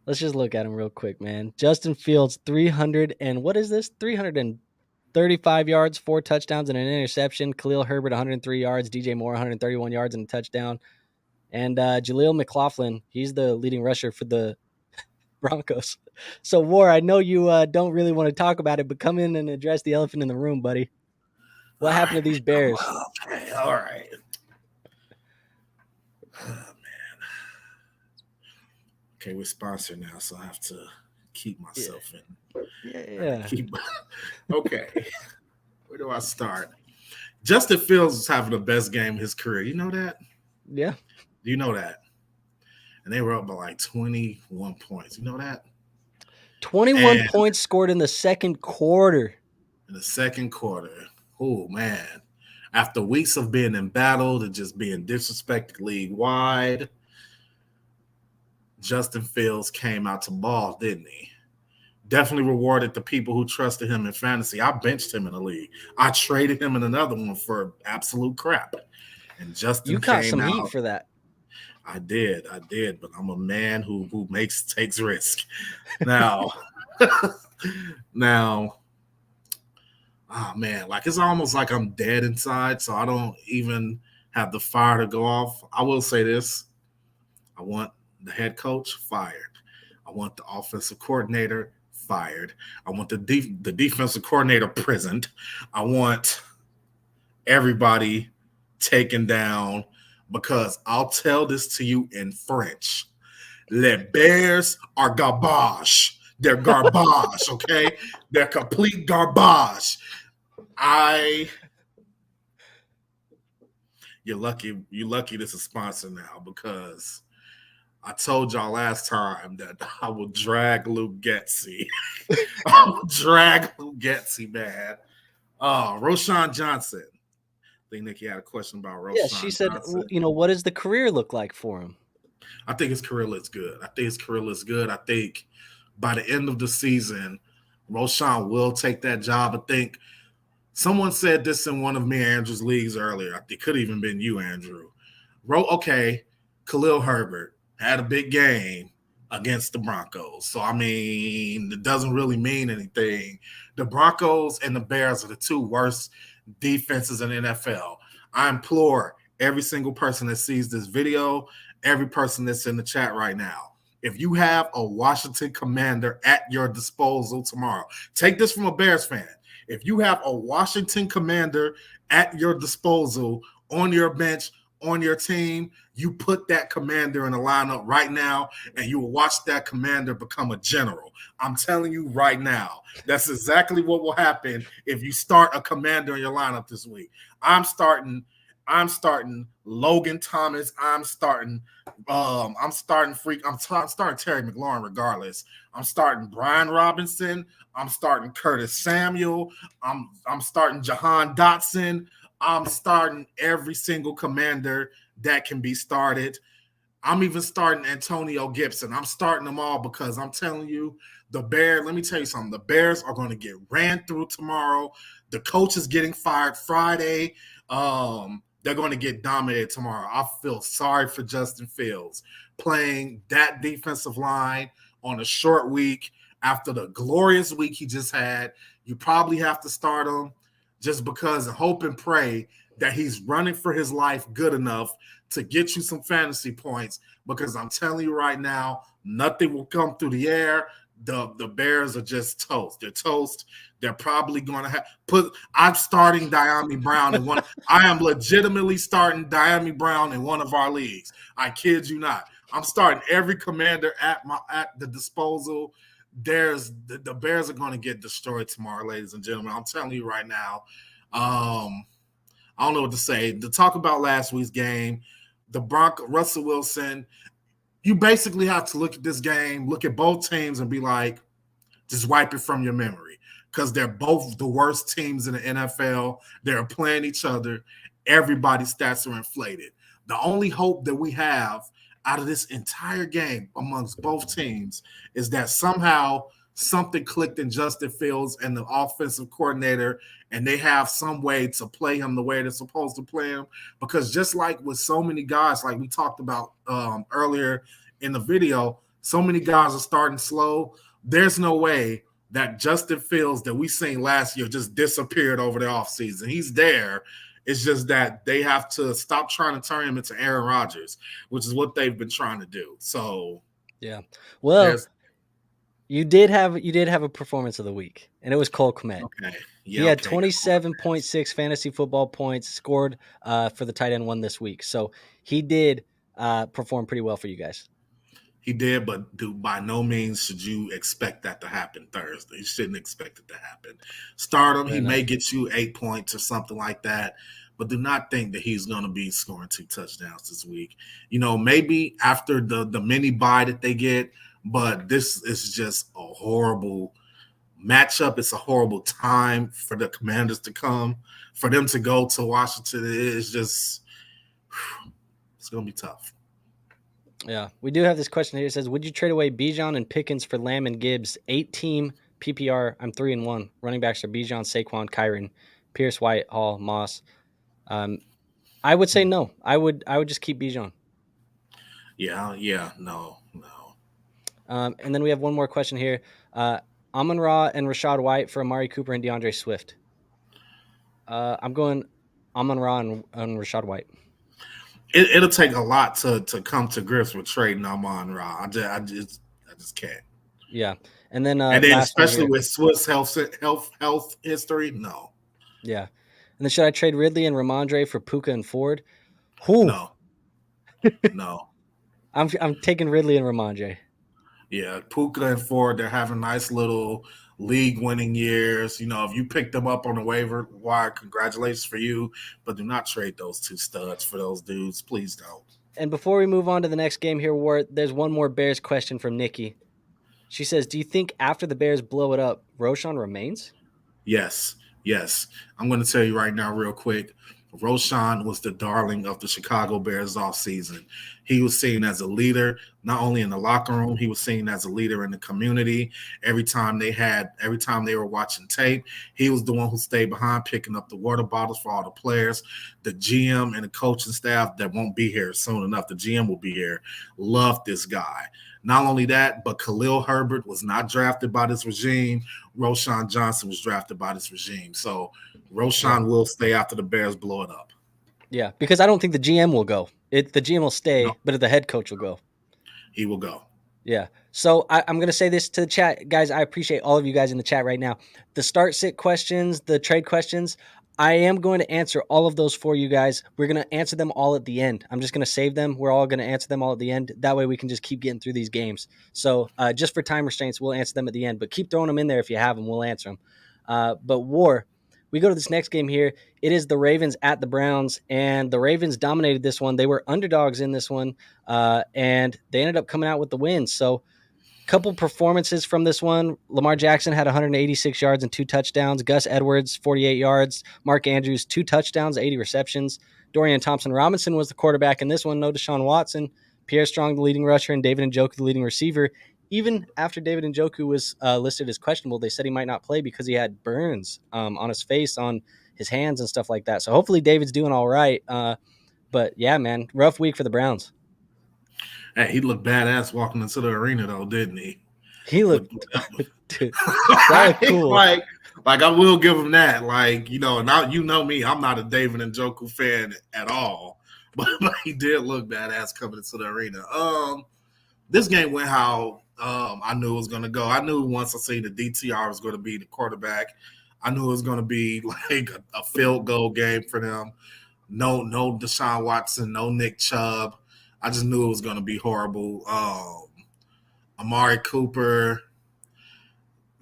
let's just look at them real quick, man. Justin Fields, 335 yards, 4 touchdowns, and an interception. Khalil Herbert, 103 yards. DJ Moore, 131 yards and a touchdown. And Jaleel McLaughlin, he's the leading rusher for the Broncos. So, War, I know you don't really want to talk about it, but come in and address the elephant in the room, buddy. What happened to these Bears? Okay, all right. Oh, man. Okay, we're sponsored now, so I have to keep myself in. Yeah. Okay. Where do I start? Justin Fields is having the best game of his career. You know that? Yeah. You know that? And they were up by like 21 points. You know that? 21 And points scored in the second quarter. in the second quarter, oh man. After weeks of being embattled and just being disrespected league wide, Justin Fields came out to ball, didn't he? Definitely rewarded the people who trusted him in fantasy. I benched him in the league. I traded him in another one for absolute crap. And Justin You caught came some heat out. for that. I did, but I'm a man who takes risk. Now, now, oh man, like it's almost like I'm dead inside, so I don't even have the fire to go off. I will say this: I want the head coach fired. I want the offensive coordinator fired. I want the defensive coordinator prisoned. I want everybody taken down because I'll tell this to you in French. Les Bears are garbage. They're garbage, okay? They're complete garbage. You're lucky this is sponsored now because I told y'all last time that I will drag Luke Getsy. I will drag Luke Getsy, man. Roshan Johnson. I think Nikki had a question about Roshan Yeah, she said, Johnson. what does the career look like for him? I think his career looks good. I think by the end of the season, Roshan will take that job. I think someone said this in one of me and Andrew's leagues earlier. It could have even been you, Andrew. Khalil Herbert had a big game against the Broncos. So, I mean, it doesn't really mean anything. The Broncos and the Bears are the two worst defenses in the NFL. I implore every single person that sees this video, every person that's in the chat right now, if you have a Washington Commander at your disposal tomorrow, take this from a Bears fan. If you have a Washington Commander at your disposal on your bench, on your team, you put that commander in a lineup right now and you will watch that commander become a general. I'm telling you right now, that's exactly what will happen if you start a commander in your lineup this week. I'm starting Logan Thomas. I'm starting Terry McLaurin regardless. I'm starting Brian Robinson. I'm starting Curtis Samuel. I'm starting Jahan Dotson. I'm starting every single commander that can be started. I'm even starting Antonio Gibson. I'm starting them all because I'm telling you, let me tell you something. The Bears are going to get ran through tomorrow. The coach is getting fired Friday. They're going to get dominated tomorrow. I feel sorry for Justin Fields playing that defensive line on a short week after the glorious week he just had. You probably have to start him just because and hope and pray that he's running for his life good enough to get you some fantasy points, because I'm telling you right now, nothing will come through the air. The Bears are just toast. They're toast. They're probably going to I'm starting Diami Brown in one. I am legitimately starting Diami Brown in one of our leagues. I kid you not. I'm starting every commander at the disposal. The Bears are going to get destroyed tomorrow, ladies and gentlemen. I'm telling you right now. I don't know what to say. To talk about last week's game, Russell Wilson, you basically have to look at this game, look at both teams and be like, just wipe it from your memory because they're both the worst teams in the NFL. They're playing each other. Everybody's stats are inflated. The only hope that we have out of this entire game amongst both teams is that somehow something clicked in Justin Fields and the offensive coordinator, and they have some way to play him the way they're supposed to play him. Because just like with so many guys, like we talked about earlier in the video, so many guys are starting slow. There's no way that Justin Fields that we seen last year just disappeared over the offseason. He's there. It's just that they have to stop trying to turn him into Aaron Rodgers, which is what they've been trying to do. So, yeah. Well, you did have a performance of the week, and it was Cole Kmet. Okay. Yeah, he had 27.6 fantasy football points scored for the tight end one this week. So he did perform pretty well for you guys. He did, but by no means should you expect that to happen Thursday. You shouldn't expect it to happen. Start him. Fair He may enough. get you 8 points or something like that, but do not think that he's going to be scoring 2 touchdowns this week. Maybe after the mini bye that they get, but this is just a horrible matchup. It's a horrible time for the Commanders to come. For them to go to Washington, it's just it's going to be tough. Yeah, we do have this question here. It says, would you trade away Bijan and Pickens for Lamb and Gibbs? 8-team PPR. I'm 3-1. Running backs are Bijan, Saquon, Kyron, Pierce, White, Hall, Moss. I would say no. I would just keep Bijan. Yeah, no. And then we have one more question here. Amon-Ra and Rashad White for Amari Cooper and DeAndre Swift. I'm going Amon-Ra and Rashad White. It'll take a lot to come to grips with trading Amon-Ra. I just can't. Yeah, and then especially with Swiss health history, no. Yeah, and then should I trade Ridley and Ramondre for Puka and Ford? Who? No. I'm taking Ridley and Ramondre. Yeah, Puka and Ford, they're having nice little league-winning years. If you pick them up on the waiver wire, congratulations for you. But do not trade those two studs for those dudes. Please don't. And before we move on to the next game here, Ward, there's one more Bears question from Nikki. She says, do you think after the Bears blow it up, Roschon remains? Yes. I'm going to tell you right now real quick. Roschon was the darling of the Chicago Bears all season. He was seen as a leader, not only in the locker room, he was seen as a leader in the community. Every time they were watching tape, he was the one who stayed behind picking up the water bottles for all the players. The GM and the coaching staff that won't be here soon enough, the GM will be here, loved this guy. Not only that, but Khalil Herbert was not drafted by this regime. Roschon Johnson was drafted by this regime. So Roschon will stay after the Bears blow it up. Yeah, because I don't think the GM will go. The GM will stay, but the head coach will go. He will go. Yeah. So I'm going to say this to the chat. Guys, I appreciate all of you guys in the chat right now. The start-sit questions, the trade questions, I am going to answer all of those for you guys. We're going to answer them all at the end. I'm just going to save them. We're all going to answer them all at the end. That way we can just keep getting through these games. So just for time restraints, we'll answer them at the end. But keep throwing them in there if you have them. We'll answer them. But War, we go to this next game here. It is the Ravens at the Browns, and the Ravens dominated this one. They were underdogs in this one, and they ended up coming out with the win. So couple performances from this one. Lamar Jackson had 186 yards and 2 touchdowns. Gus Edwards, 48 yards. Mark Andrews, 2 touchdowns, 80 receptions. Dorian Thompson-Robinson was the quarterback in this one. No Deshaun Watson. Pierre Strong, the leading rusher, and David Njoku, the leading receiver. Even after David Njoku was listed as questionable, they said he might not play because he had burns on his face, on his hands and stuff like that. So hopefully David's doing all right. But yeah, man, rough week for the Browns. Hey, he looked badass walking into the arena, though, didn't he? He looked dude, that looked cool. Like I will give him that. And me, I'm not a David Njoku fan at all, but he did look badass coming into the arena. This game went how I knew it was going to go. I knew once I seen the DTR was going to be the quarterback. I knew it was going to be like a field goal game for them. No Deshaun Watson, no Nick Chubb. I just knew it was going to be horrible. Amari Cooper.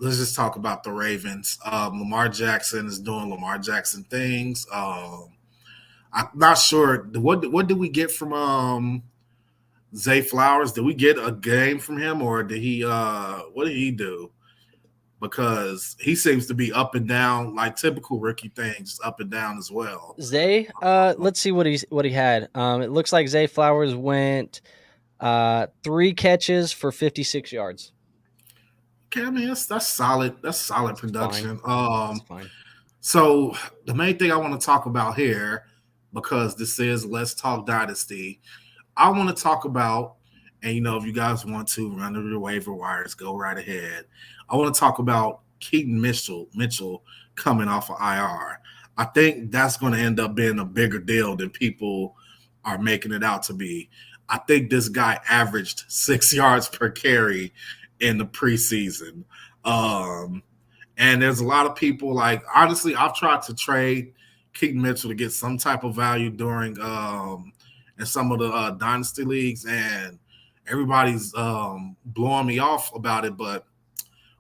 Let's just talk about the Ravens. Lamar Jackson is doing Lamar Jackson things. I'm not sure. What did we get from Zay Flowers? Did we get a game from him, or did he? What did he do? Because he seems to be up and down, like typical rookie things, up and down as well. Zay, let's see what he had. It looks like Zay Flowers went 3 catches for 56 yards. Okay, I mean that's solid. That's solid production. That's fine. So the main thing I want to talk about here, because this is Let's Talk Dynasty, I want to talk about, and if you guys want to run to the waiver wires, go right ahead. I want to talk about Keaton Mitchell coming off of IR. I think that's going to end up being a bigger deal than people are making it out to be. I think this guy averaged 6 yards per carry in the preseason. And there's a lot of people, honestly, I've tried to trade Keaton Mitchell to get some type of value during in some of the dynasty leagues, and everybody's blowing me off about it, but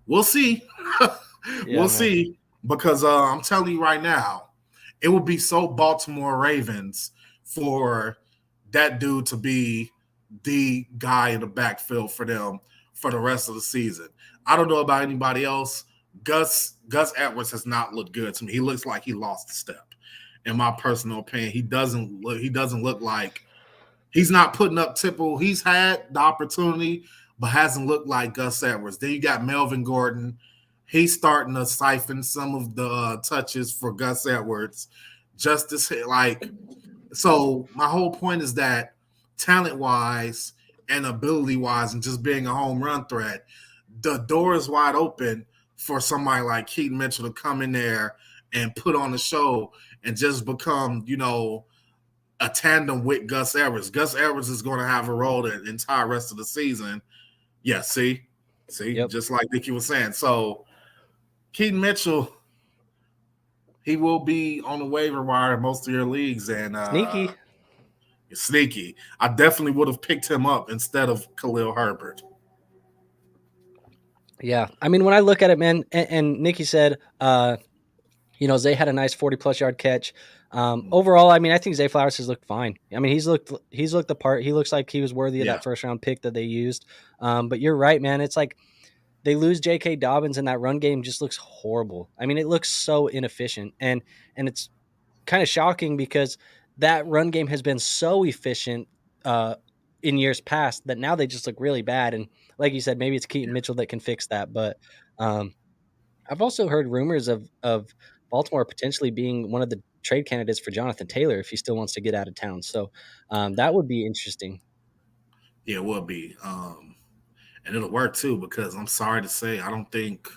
we'll see. We'll see, because I'm telling you right now, it would be so Baltimore Ravens for that dude to be the guy in the backfield for them for the rest of the season. I don't know about anybody else. Gus Edwards has not looked good to me. He looks like he lost a step. In my personal opinion, he doesn't look like he's not putting up typical. He's had the opportunity, but hasn't looked like Gus Edwards. Then you got Melvin Gordon. He's starting to siphon some of the touches for Gus Edwards. Just as so my whole point is that talent-wise and ability-wise and just being a home run threat, the door is wide open for somebody like Keaton Mitchell to come in there and put on a show and just become, a tandem with Gus Edwards. Gus Edwards is going to have a role the entire rest of the season. Yeah, see, yep. Just like Nicky was saying. So Keaton Mitchell, he will be on the waiver wire in most of your leagues. And sneaky. I definitely would have picked him up instead of Khalil Herbert. Yeah. I mean, when I look at it, man, and Nicky said, Zay had a nice 40-plus yard catch. Overall, I mean, I think Zay Flowers has looked fine. I mean, he's looked the part. He looks like he was worthy of that first-round pick that they used. But you're right, man. It's like they lose J.K. Dobbins, and that run game just looks horrible. I mean, it looks so inefficient. And it's kind of shocking because that run game has been so efficient in years past that now they just look really bad. And like you said, maybe it's Keaton Mitchell that can fix that. But I've also heard rumors of Baltimore potentially being one of the trade candidates for Jonathan Taylor if he still wants to get out of town. So that would be interesting. Yeah, it would be. And it'll work too, because I'm sorry to say, I don't think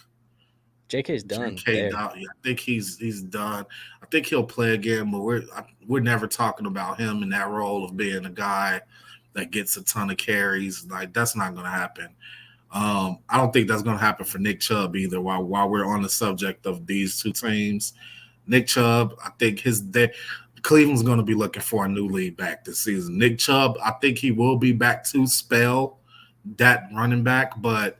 JK's done. I think he's done. I think he'll play again, but we're never talking about him in that role of being a guy that gets a ton of carries. Like, that's not going to happen. I don't think that's going to happen for Nick Chubb either. While we're on the subject of these two teams, Nick Chubb, I think Cleveland's going to be looking for a new lead back this season. Nick Chubb, I think he will be back to spell that running back, but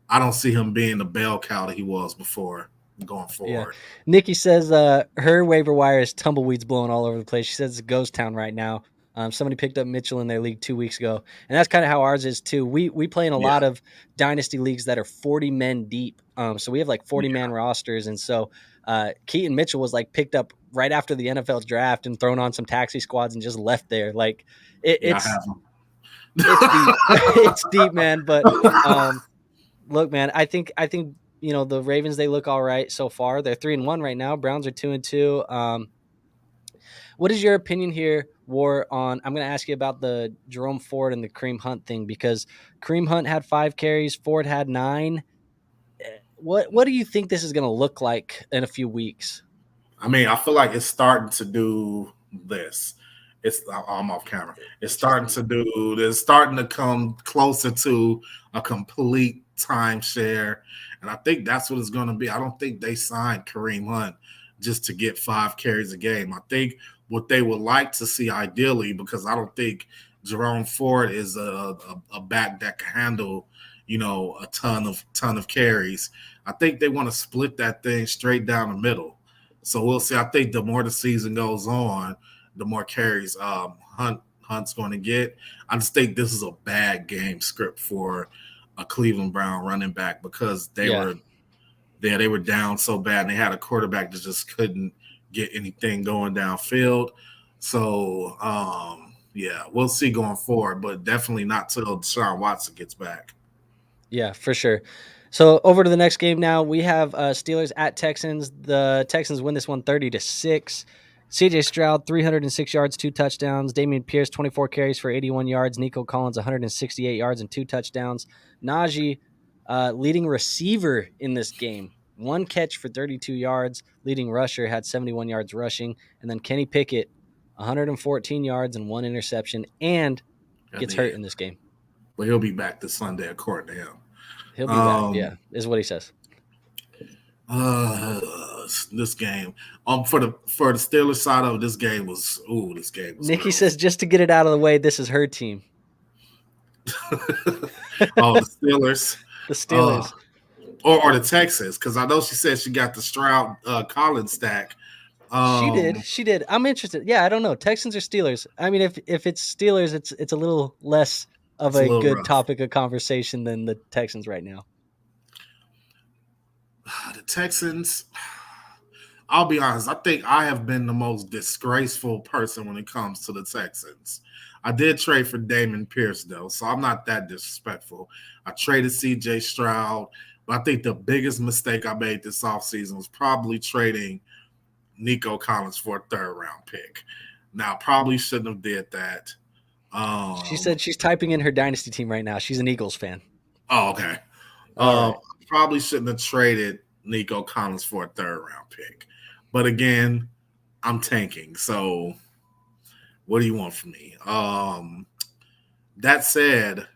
I don't see him being the bell cow that he was before going forward. Yeah. Nikki says her waiver wire is tumbleweeds blowing all over the place. She says it's a ghost town right now. Somebody picked up Mitchell in their league 2 weeks ago, and that's kind of how ours is too. We play in a lot of dynasty leagues that are 40 men deep. So we have like 40-man rosters, and so Keaton Mitchell was like picked up right after the NFL draft and thrown on some taxi squads and just left there. Like it's deep. It's deep, man. But look, man, I think the Ravens, they look all right so far. They're 3-1 right now. Browns are 2-2. What is your opinion here, War, on – I'm going to ask you about the Jerome Ford and the Kareem Hunt thing, because Kareem Hunt had 5 carries, Ford had 9. What do you think this is going to look like in a few weeks? I mean, I feel like it's starting to do this. I'm off camera. It's starting to come closer to a complete timeshare, and I think that's what it's going to be. I don't think they signed Kareem Hunt just to get 5 carries a game. I think what they would like to see ideally, because I don't think Jerome Ford is a back that can handle, a ton of carries. I think they want to split that thing straight down the middle. So we'll see. I think the more the season goes on, the more carries Hunt's going to get. I just think this is a bad game script for a Cleveland Brown running back, because they were down so bad, and they had a quarterback that just couldn't get anything going downfield. So, we'll see going forward, but definitely not till Deshaun Watson gets back. Yeah, for sure. So over to the next game now. We have Steelers at Texans. The Texans win this one 30-6. CJ Stroud, 306 yards, 2 touchdowns. Dameon Pierce, 24 carries for 81 yards. Nico Collins, 168 yards and 2 touchdowns. Najee, leading receiver in this game, 1 catch for 32 yards. Leading rusher had 71 yards rushing. And then Kenny Pickett, 114 yards and 1 interception, and gets hurt in this game. But he'll be back this Sunday, according to him. He'll be back, is what he says. This game, for the Steelers side of it, this game was Nikki says, just to get it out of the way, this is her team. Oh, the Steelers. The Uh, Steelers. or the Texans, because I know she said she got the Stroud Collins stack. She did. Um, She did. I'm interested. Yeah, I don't know. Texans or Steelers. I mean, if it's Steelers, it's a little less of it's a a little good rough. topic of conversation than the Texans right now. The Texans, I'll be honest, I think I have been the most disgraceful person when it comes to the Texans. I did trade for Damon Pierce, though, so I'm not that disrespectful. I traded CJ Stroud, but I think the biggest mistake I made this offseason was probably trading Nico Collins for a third round pick. Now, probably shouldn't have did that. She Um, said she's typing in her dynasty team right now. She's an Eagles fan. oh, okay. All right. Probably shouldn't have traded Nico Collins for a third round pick. But again, I'm tanking. So what do you want from me? That said,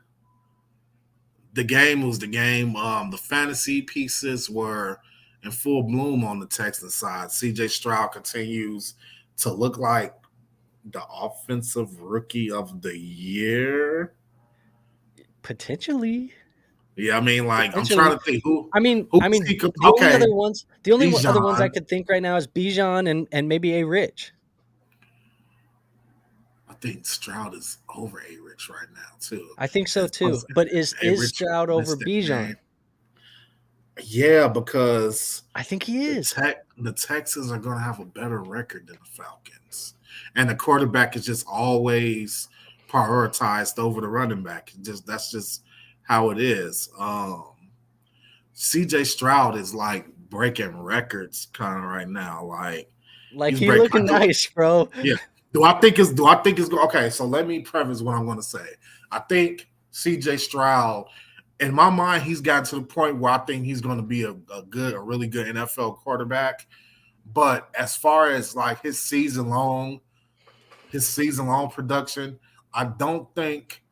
the game was the game. The fantasy pieces were in full bloom on the Texans side. CJ Stroud continues to look like the offensive rookie of the year. Potentially. Yeah, I mean, like I'm trying Potentially. to think who I mean, who I is mean, he? the Okay, only other ones I Bijan. could think right now is Bijan and maybe a Rich. I think Stroud is over A Rich right now too. I think so As much too. But A is Rich Stroud over missed that game. Bijan? Yeah, because I think he is. the Texans are going to have a better record than the Falcons, and the quarterback is just always prioritized over the running back. Just that's just how it is. CJ Stroud is like breaking records kind of right now. Like Like he's he breaking. looking nice, bro. Yeah. Do I think it's okay? So let me preface what I'm going to say. I think CJ Stroud, in my mind, he's gotten to the point where I think he's going to be a really good NFL quarterback. But as far as like his season long production, I don't think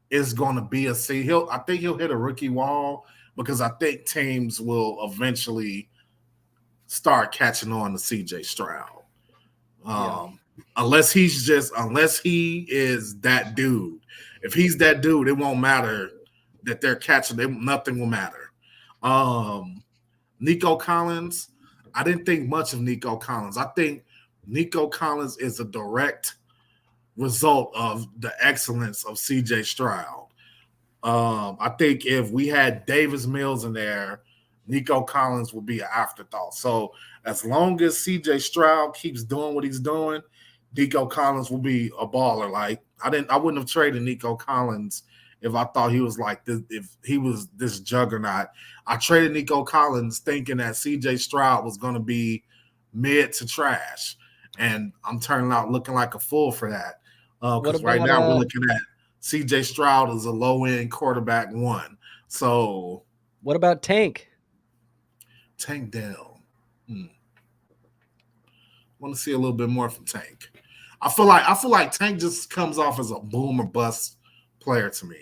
it's going to be a see. I think he'll hit a rookie wall because I think teams will eventually start catching on to CJ Stroud. Yeah. Unless he is that dude. If he's that dude, it won't matter that they're catching them. Nothing will matter. Um, Nico Collins, I didn't think much of Nico Collins. I think Nico Collins is a direct result of the excellence of CJ Stroud. I think if we had Davis Mills in there, Nico Collins would be an afterthought. So as long as CJ Stroud keeps doing what he's doing, Nico Collins will be a baller. Like I wouldn't have traded Nico Collins if I thought he was like this, if he was this juggernaut. I traded Nico Collins thinking that CJ Stroud was going to be mid to trash, and I'm turning out looking like a fool for that. What Because right about now we're looking at CJ Stroud is a low end quarterback one. So Tank? Tank Dell. Want to see a little bit more from Tank. I feel like Tank just comes off as a boom or bust player to me.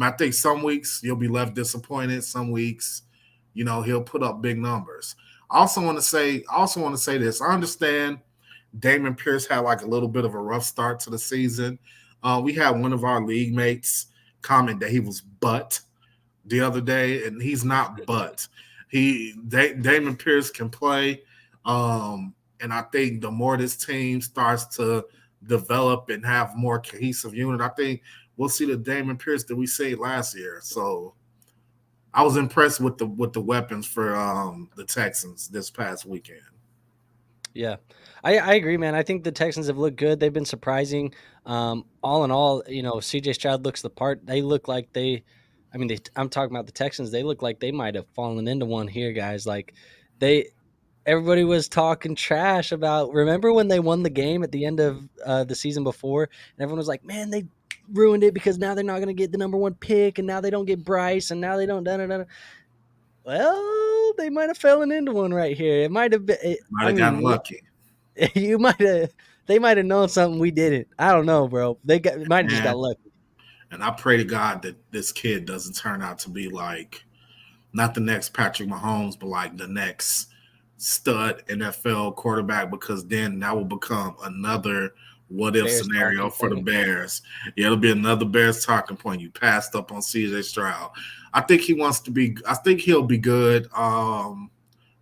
I think some weeks you'll be left disappointed. Some weeks, he'll put up big numbers. I also want to say this. I understand Damon Pierce had like a little bit of a rough start to the season. We had one of our league mates comment that he was butt the other day, and he's not butt. Damon Pierce can play, and I think the more this team starts to develop and have more cohesive unit, I think we'll see the Damon Pierce that we see last year. So I was impressed with the weapons for the Texans this past weekend. Yeah, I agree, man. I think the Texans have looked good. They've been surprising. All in all, CJ Stroud looks the part. They look like I'm talking about the Texans. They look like they might have fallen into one here, guys. Like everybody was talking trash about. Remember when they won the game at the end of the season before, and everyone was like, "Man, they ruined it because now they're not going to get the number one pick, and now they don't get Bryce, and now they don't." Da, da, da. Well, they might have fallen into one right here. It might have been. Might have gotten lucky. You might have. They might have known something we didn't. I don't know, bro. Might have just got lucky. And I pray to God that this kid doesn't turn out to be like not the next Patrick Mahomes, but like the next stud NFL quarterback, because then that will become another what if Bears scenario talking for the point. Bears. Yeah, it'll be another Bears talking point. You passed up on CJ Stroud. I think he wants to be. I think he'll be good.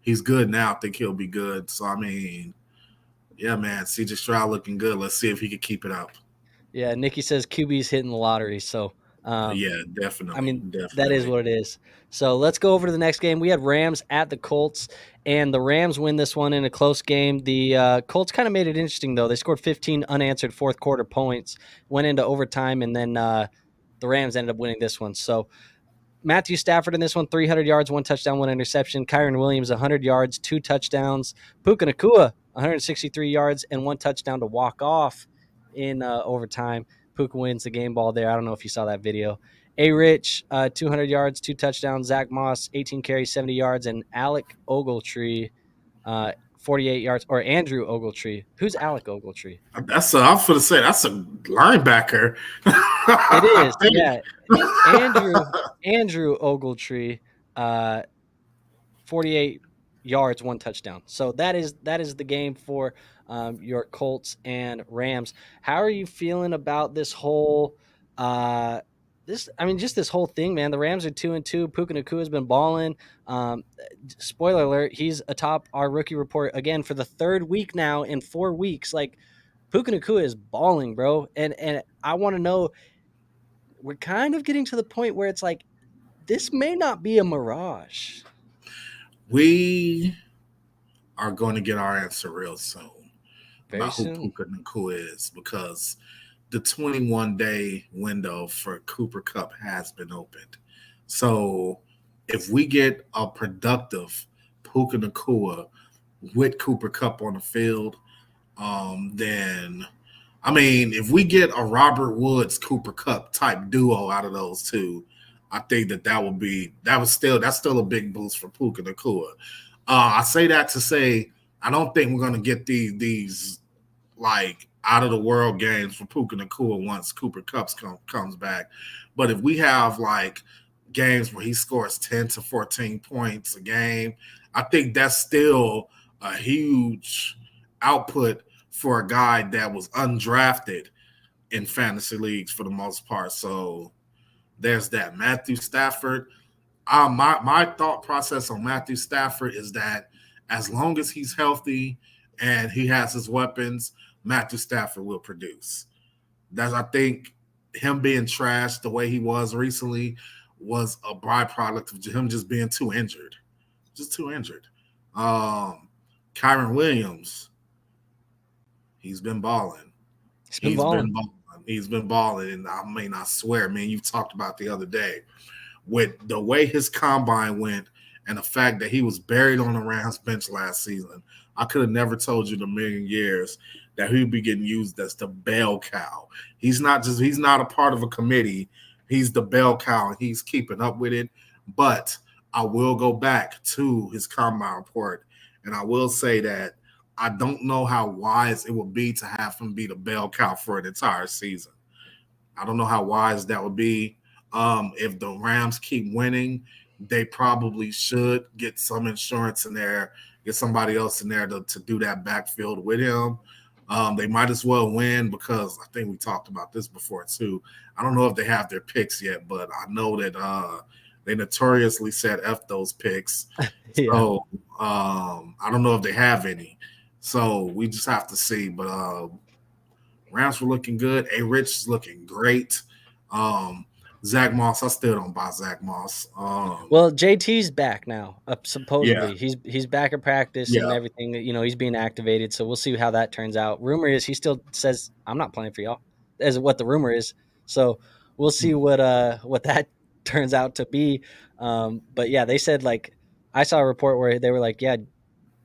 He's good now. I think he'll be good. So I mean, yeah, man, CJ Stroud looking good. Let's see if he can keep it up. Yeah, Nikki says QB's hitting the lottery. So, Yeah, I definitely, mean, that is definitely. what it is. So let's go over to the next game. We had Rams at the Colts, and the Rams win this one in a close game. The Colts kind of made it interesting, though. They scored 15 unanswered fourth quarter points, went into overtime, and then the Rams ended up winning this one. So Matthew Stafford in this one, 300 yards, 1 touchdown, 1 interception. Kyron Williams, 100 yards, 2 touchdowns. Puka Nacua, 163 yards and 1 touchdown to walk off in overtime. Puka wins the game ball there. I don't know if you saw that video. A. Rich, 200 yards, 2 touchdowns. Zach Moss, 18 carries, 70 yards. And Alec Ogletree, 48 yards. Or Andrew Ogletree. Who's Alec Ogletree? That's I was going to say that's a linebacker. It is, yeah. Andrew Ogletree, 48 yards, 1 touchdown. So that is the game for your Colts and Rams. How are you feeling about this whole just this whole thing, man? The Rams are 2-2. Puka Nacua has been balling. Spoiler alert, he's atop our rookie report again for the third week now in 4 weeks. Like Puka Nacua is balling, bro. And I want to know, we're kind of getting to the point where it's like this may not be a mirage. We are going to get our answer real soon Very about who soon. Puka Nacua is because the 21-day window for Cooper Cup has been opened. So if we get a productive Puka Nacua with Cooper Cup on the field, then I mean, if we get a Robert Woods Cooper Cup type duo out of those two, I think that's still a big boost for Puka Nacua. I say that to say I don't think we're going to get these like out of the world games for Puka Nacua once Cooper Cups comes back. But if we have like games where he scores 10 to 14 points a game, I think that's still a huge output for a guy that was undrafted in fantasy leagues for the most part. So there's that. Matthew Stafford. My thought process on Matthew Stafford is that as long as he's healthy and he has his weapons, Matthew Stafford will produce. I think him being trashed the way he was recently was a byproduct of him just being too injured. Just too injured. Kyron Williams, he's been balling. He's been balling. He's been balling. And I mean, I swear, man, you talked about the other day with the way his combine went and the fact that he was buried on the Rams bench last season. I could have never told you in a million years that he'd be getting used as the bell cow. He's not a part of a committee. He's the bell cow and he's keeping up with it. But I will go back to his combine report and I will say that I don't know how wise it would be to have him be the bell cow for an entire season. I don't know how wise that would be. If the Rams keep winning, they probably should get some insurance in there, get somebody else in there to do that backfield with him. They might as well win because I think we talked about this before too. I don't know if they have their picks yet, but I know that they notoriously said F those picks. Yeah. So I don't know if they have any. So we just have to see. But Rams were looking good. A. Rich is looking great. Zach Moss, I still don't buy Zach Moss. Well, JT's back now. Supposedly, Yeah. he's back at practice and Yeah. everything. You know, he's being activated. So we'll see how that turns out. Rumor is he still says I'm not playing for y'all, as what the rumor is. So we'll see what that turns out to be. But yeah, they said like I saw a report where they were like, yeah,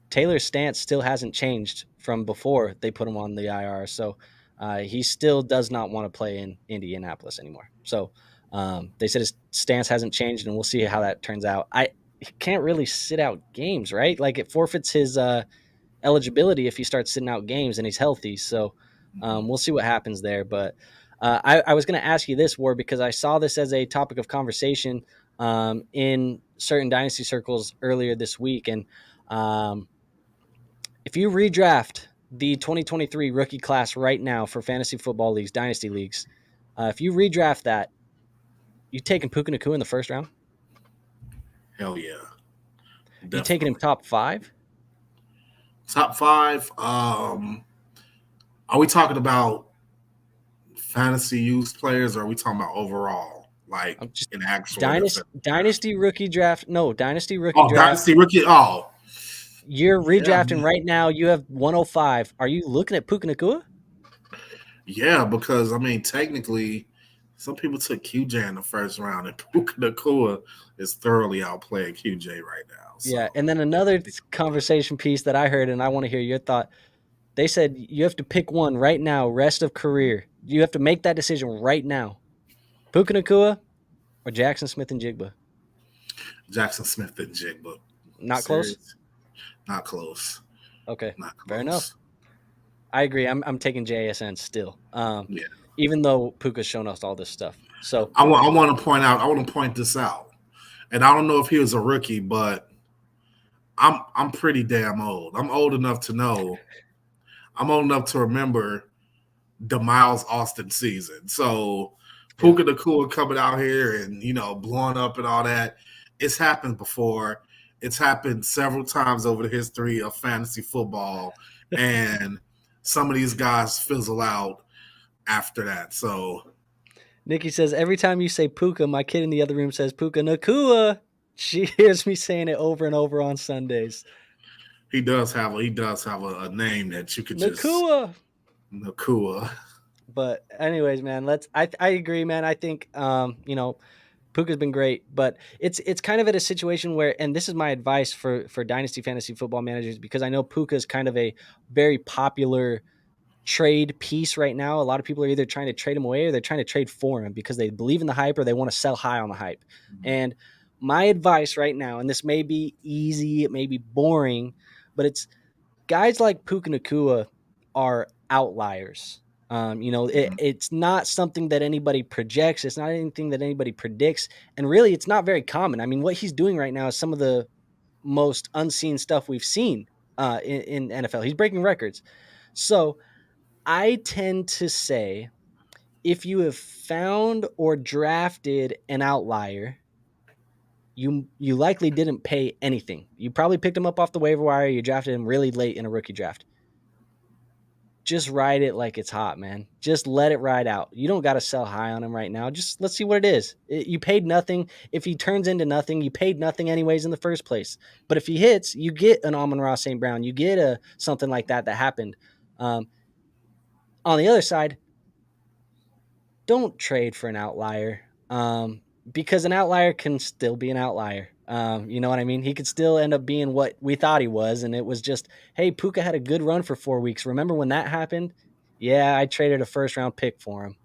Taylor's stance still hasn't changed from before they put him on the IR. So he still does not want to play in Indianapolis anymore. So they said his stance hasn't changed, and we'll see how that turns out. He can't really sit out games, right? Like it forfeits his eligibility if he starts sitting out games and he's healthy. So we'll see what happens there. But I was going to ask you this, War, because I saw this as a topic of conversation in certain dynasty circles earlier this week. And if you redraft the 2023 rookie class right now for fantasy football leagues, dynasty leagues, if you redraft that, you taking Puka Nacua in the first round? Hell yeah, You taking him definitely. top 5? Top five. Are we talking about fantasy used players, or are we talking about overall, like I'm just in actual NFL dynasty draft? dynasty rookie draft. No, dynasty rookie Oh, draft. dynasty rookie. Oh, You're yeah, redrafting right now. You have 105. Are you looking at Puka Nacua? yeah. Because I mean, technically, some people took QJ in the first round, and Puka Nacua is thoroughly outplaying QJ right now. Yeah. So And then another conversation piece that I heard, and I want to hear your thought. They said you have to pick one right now, rest of career. You have to make that decision right now. Puka Nacua or Jackson Smith and Jigba? Jackson Smith and Jigba, Not close? serious, not close, Okay. not Fair enough. close. I agree. I'm taking JSN still. Yeah, Even though Puka's shown us all this stuff. So I want to point out. I want to point this out, and I don't know if he was a rookie, but I'm pretty damn old. I'm old enough to know. I'm old enough to remember the Miles Austin season. So yeah. Puka Nacua coming out here and blowing up and all that. It's happened before. It's happened several times over the history of fantasy football, and some of these guys fizzle out after that. So Nikki says every time you say Puka, my kid in the other room says Puka Nacua. She hears me saying it over and over on Sundays. he does have a name that you could just Nacua. Nacua. But anyways, man, I agree, man. I think Puka's been great, but it's kind of at a situation where, and this is my advice for dynasty fantasy football managers, because I know Puka is kind of a very popular trade piece right now. A lot of people are either trying to trade him away or they're trying to trade for him because they believe in the hype or they want to sell high on the hype. And my advice right now, and this may be easy, it may be boring, but it's guys like Puka Nacua are outliers. It's not something that anybody projects. It's not anything that anybody predicts. And really, it's not very common. I mean, what he's doing right now is some of the most unseen stuff we've seen in NFL. He's breaking records. So I tend to say if you have found or drafted an outlier, you likely didn't pay anything. You probably picked him up off the waiver wire. You drafted him really late in a rookie draft. Just ride it like it's hot, man. Just let it ride out. You don't got to sell high on him right now. Just let's see what it is. You paid nothing. If he turns into nothing, you paid nothing anyways in the first place. But if he hits, you get an Amon-Ra St. Brown. You get a something like that happened. On the other side, don't trade for an outlier because an outlier can still be an outlier. You know what I mean? He could still end up being what we thought he was. And it was just, hey, Puka had a good run for 4 weeks. Remember when that happened? Yeah, I traded a first round pick for him.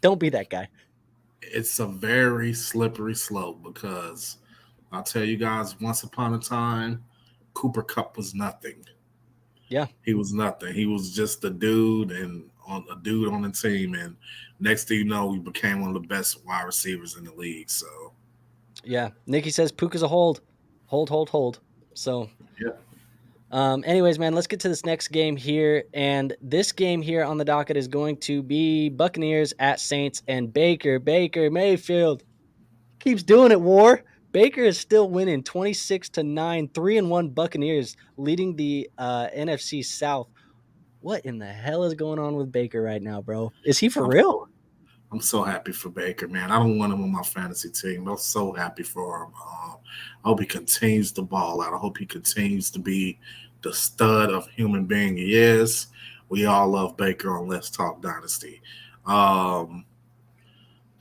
Don't be that guy. It's a very slippery slope because I'll tell you guys, once upon a time, Cooper Cup was nothing. Yeah. He was nothing. He was just a dude on the team, and next thing you know, we became one of the best wide receivers in the league. So Yeah. Nikki says Puka's a hold. Hold. So yeah. anyways, man, let's get to this next game here. And this game here on the docket is going to be Buccaneers at Saints, and Baker Mayfield keeps doing it, War. Baker is still winning 26-9, 3-1 Buccaneers leading the NFC South. What in the hell is going on with Baker right now, bro? Is he for real? I'm so happy for Baker, man. I don't want him on my fantasy team. I'm so happy for him. I hope he continues to ball out. I hope he continues to be the stud of human being he is. We all love Baker on Let's Talk Dynasty. The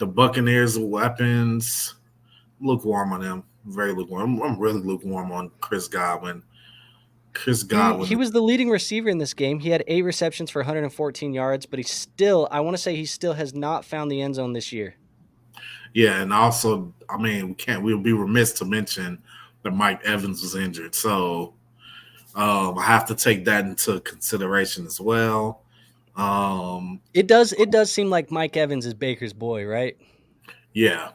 Buccaneers' weapons, lukewarm on them. Very lukewarm. I'm really lukewarm on Chris Godwin. He was the leading receiver in this game. He had 8 receptions for 114 yards, but he still has not found the end zone this year. Yeah, and also, I mean, we'll be remiss to mention that Mike Evans was injured. So I have to take that into consideration as well. It does seem like Mike Evans is Baker's boy, right? Yeah.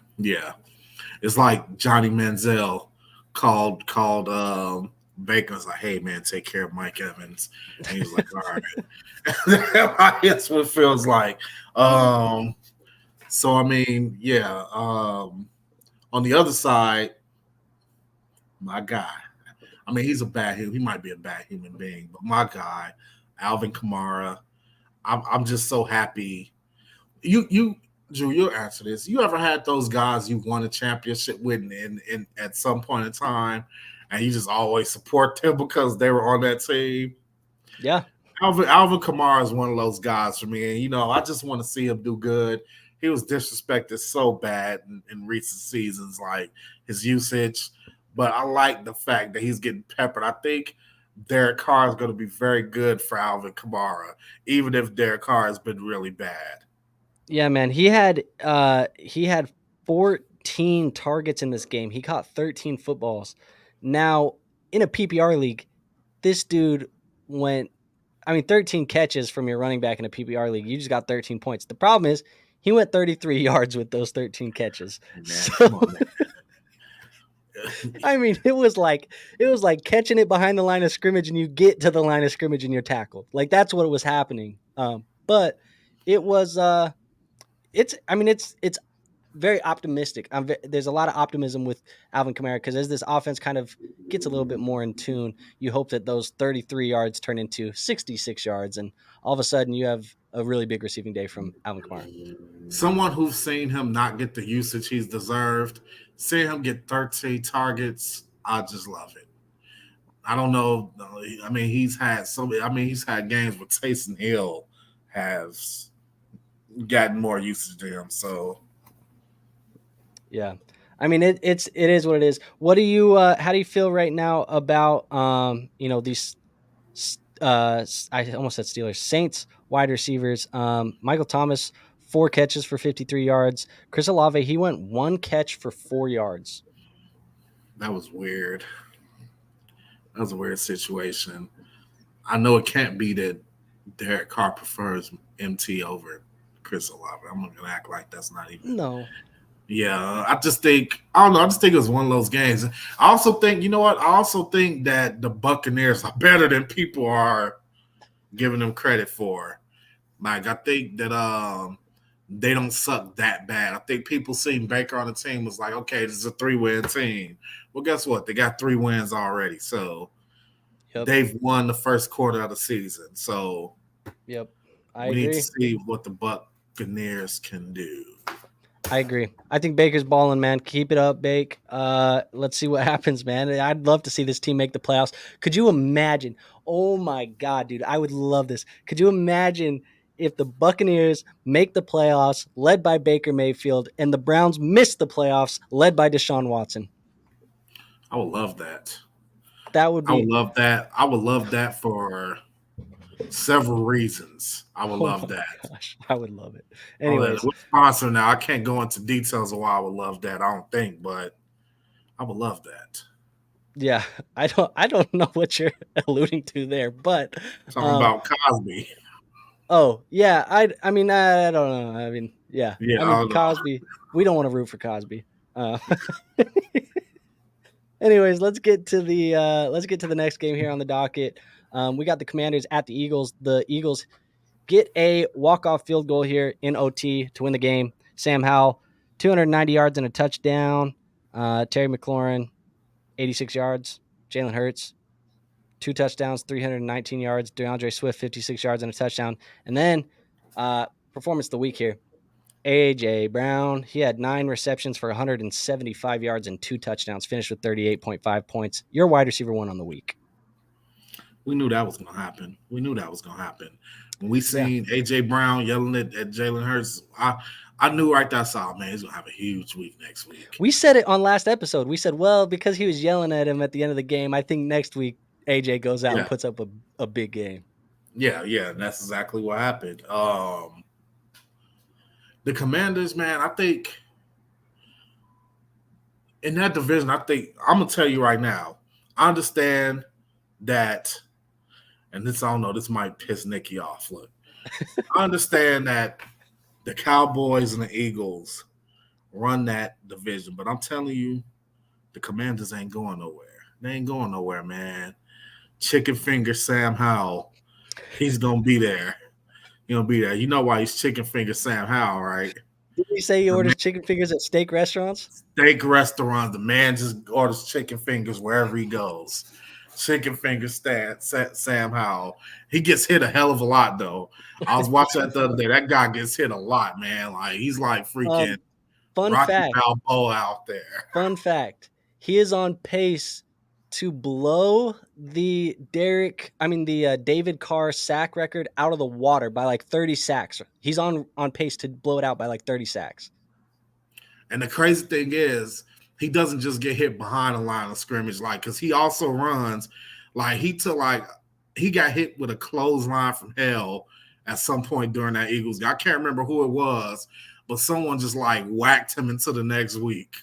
It's like Johnny Manziel called Baker's like, "Hey man, take care of Mike Evans," and he was like, "All right." That's what it feels like. So I mean, yeah. On the other side, my guy. I mean, he's a bad. He might be a bad human being, but my guy, Alvin Kamara. I'm just so happy. You, Drew, you'll answer this. You ever had those guys you won a championship with in at some point in time, and you just always support them because they were on that team? Yeah. Alvin Kamara is one of those guys for me, and I just want to see him do good. He was disrespected so bad in recent seasons, like his usage. But I like the fact that he's getting peppered. I think Derek Carr is going to be very good for Alvin Kamara, even if Derek Carr has been really bad. Yeah, man. He had 14 targets in this game. He caught 13 footballs. Now, in a PPR league, this dude went 13 catches from your running back in a PPR league. You just got 13 points. The problem is he went 33 yards with those 13 catches. Man, so, come on, man. I mean, it was like catching it behind the line of scrimmage and you get to the line of scrimmage and you're tackled. Like that's what was happening. But it was it's very optimistic. There's a lot of optimism with Alvin Kamara because as this offense kind of gets a little bit more in tune, you hope that those 33 yards turn into 66 yards, and all of a sudden you have a really big receiving day from Alvin Kamara. Someone who's seen him not get the usage he's deserved, seeing him get 13 targets, I just love it. I don't know. I mean, he's had games where Taysom Hill has gotten more usage to him. So yeah, I mean it is what it is. What do you how do you feel right now about these I almost said Steelers, Saints wide receivers? Michael Thomas 4 catches for 53 yards. Chris Olave, he went 1 catch for 4 yards. That was weird. That was a weird situation. I know it can't be that Derek Carr prefers MT over Chris Olave. I'm not gonna act like that's not even. No. Yeah, I just think it was one of those games. I also think, you know what? I also think that the Buccaneers are better than people are giving them credit for. Like I think that they don't suck that bad. I think people seeing Baker on the team was like, okay, this is a 3-win team. Well, guess what? They got 3 wins already. So they've won the first quarter of the season. So I we need agree. to see what the Buccaneers can do. I agree. I think Baker's balling, man. Keep it up, Bake. Let's see what happens, man. I'd love to see this team make the playoffs. Could you imagine? Oh my God, dude. I would love this. Could you imagine if the Buccaneers make the playoffs led by Baker Mayfield and the Browns miss the playoffs led by Deshaun Watson? I would love that. That would be. I would love that. I would love that for several reasons. I would love that. Gosh, I would love it. Anyways, we're sponsored now. I can't go into details of why I would love that. I don't think, but I would love that. Yeah, I don't know what you're alluding to there, but talking about Cosby. Oh yeah, I mean I don't know. I mean yeah. I mean Cosby. We don't want to root for Cosby. Anyways, let's get to the next game here on the docket. We got the Commanders at the Eagles. The Eagles get a walk-off field goal here in OT to win the game. Sam Howell, 290 yards and a touchdown. Terry McLaurin, 86 yards. Jalen Hurts, 2 touchdowns, 319 yards. DeAndre Swift, 56 yards and a touchdown. And then performance of the week here. A.J. Brown, he had 9 receptions for 175 yards and 2 touchdowns, finished with 38.5 points. Your wide receiver 1 on the week. We knew that was going to happen. When we seen A.J. Brown yelling at Jalen Hurts, I knew right there, man, he's going to have a huge week next week. We said it on last episode. We said, well, because he was yelling at him at the end of the game, I think next week A.J. goes out and puts up a big game. Yeah, and that's exactly what happened. The Commanders, man, I think in that division, I'm going to tell you right now, I understand that, and this, I don't know, this might piss Nikki off. Look, I understand that the Cowboys and the Eagles run that division, but I'm telling you, the Commanders ain't going nowhere. They ain't going nowhere, man. Chicken finger Sam Howell. He's gonna be there. He'll be there. You know why he's chicken finger Sam Howell, right? Did he say he The orders chicken fingers at steak restaurants? steak restaurants. The man just orders chicken fingers wherever he goes. Chicken finger Sam Howell. He gets hit a hell of a lot though. I was watching that the other day. That guy gets hit a lot, man. Like he's like freaking Fun Rocky fact. Balboa out there. Fun fact. He is on pace to blow the David Carr sack record out of the water by like 30 sacks. He's on pace to blow it out by like 30 sacks. And the crazy thing is, he doesn't just get hit behind the line of scrimmage, like because he also runs. Like he got hit with a clothesline from hell at some point during that Eagles game. I can't remember who it was, but someone just like whacked him into the next week.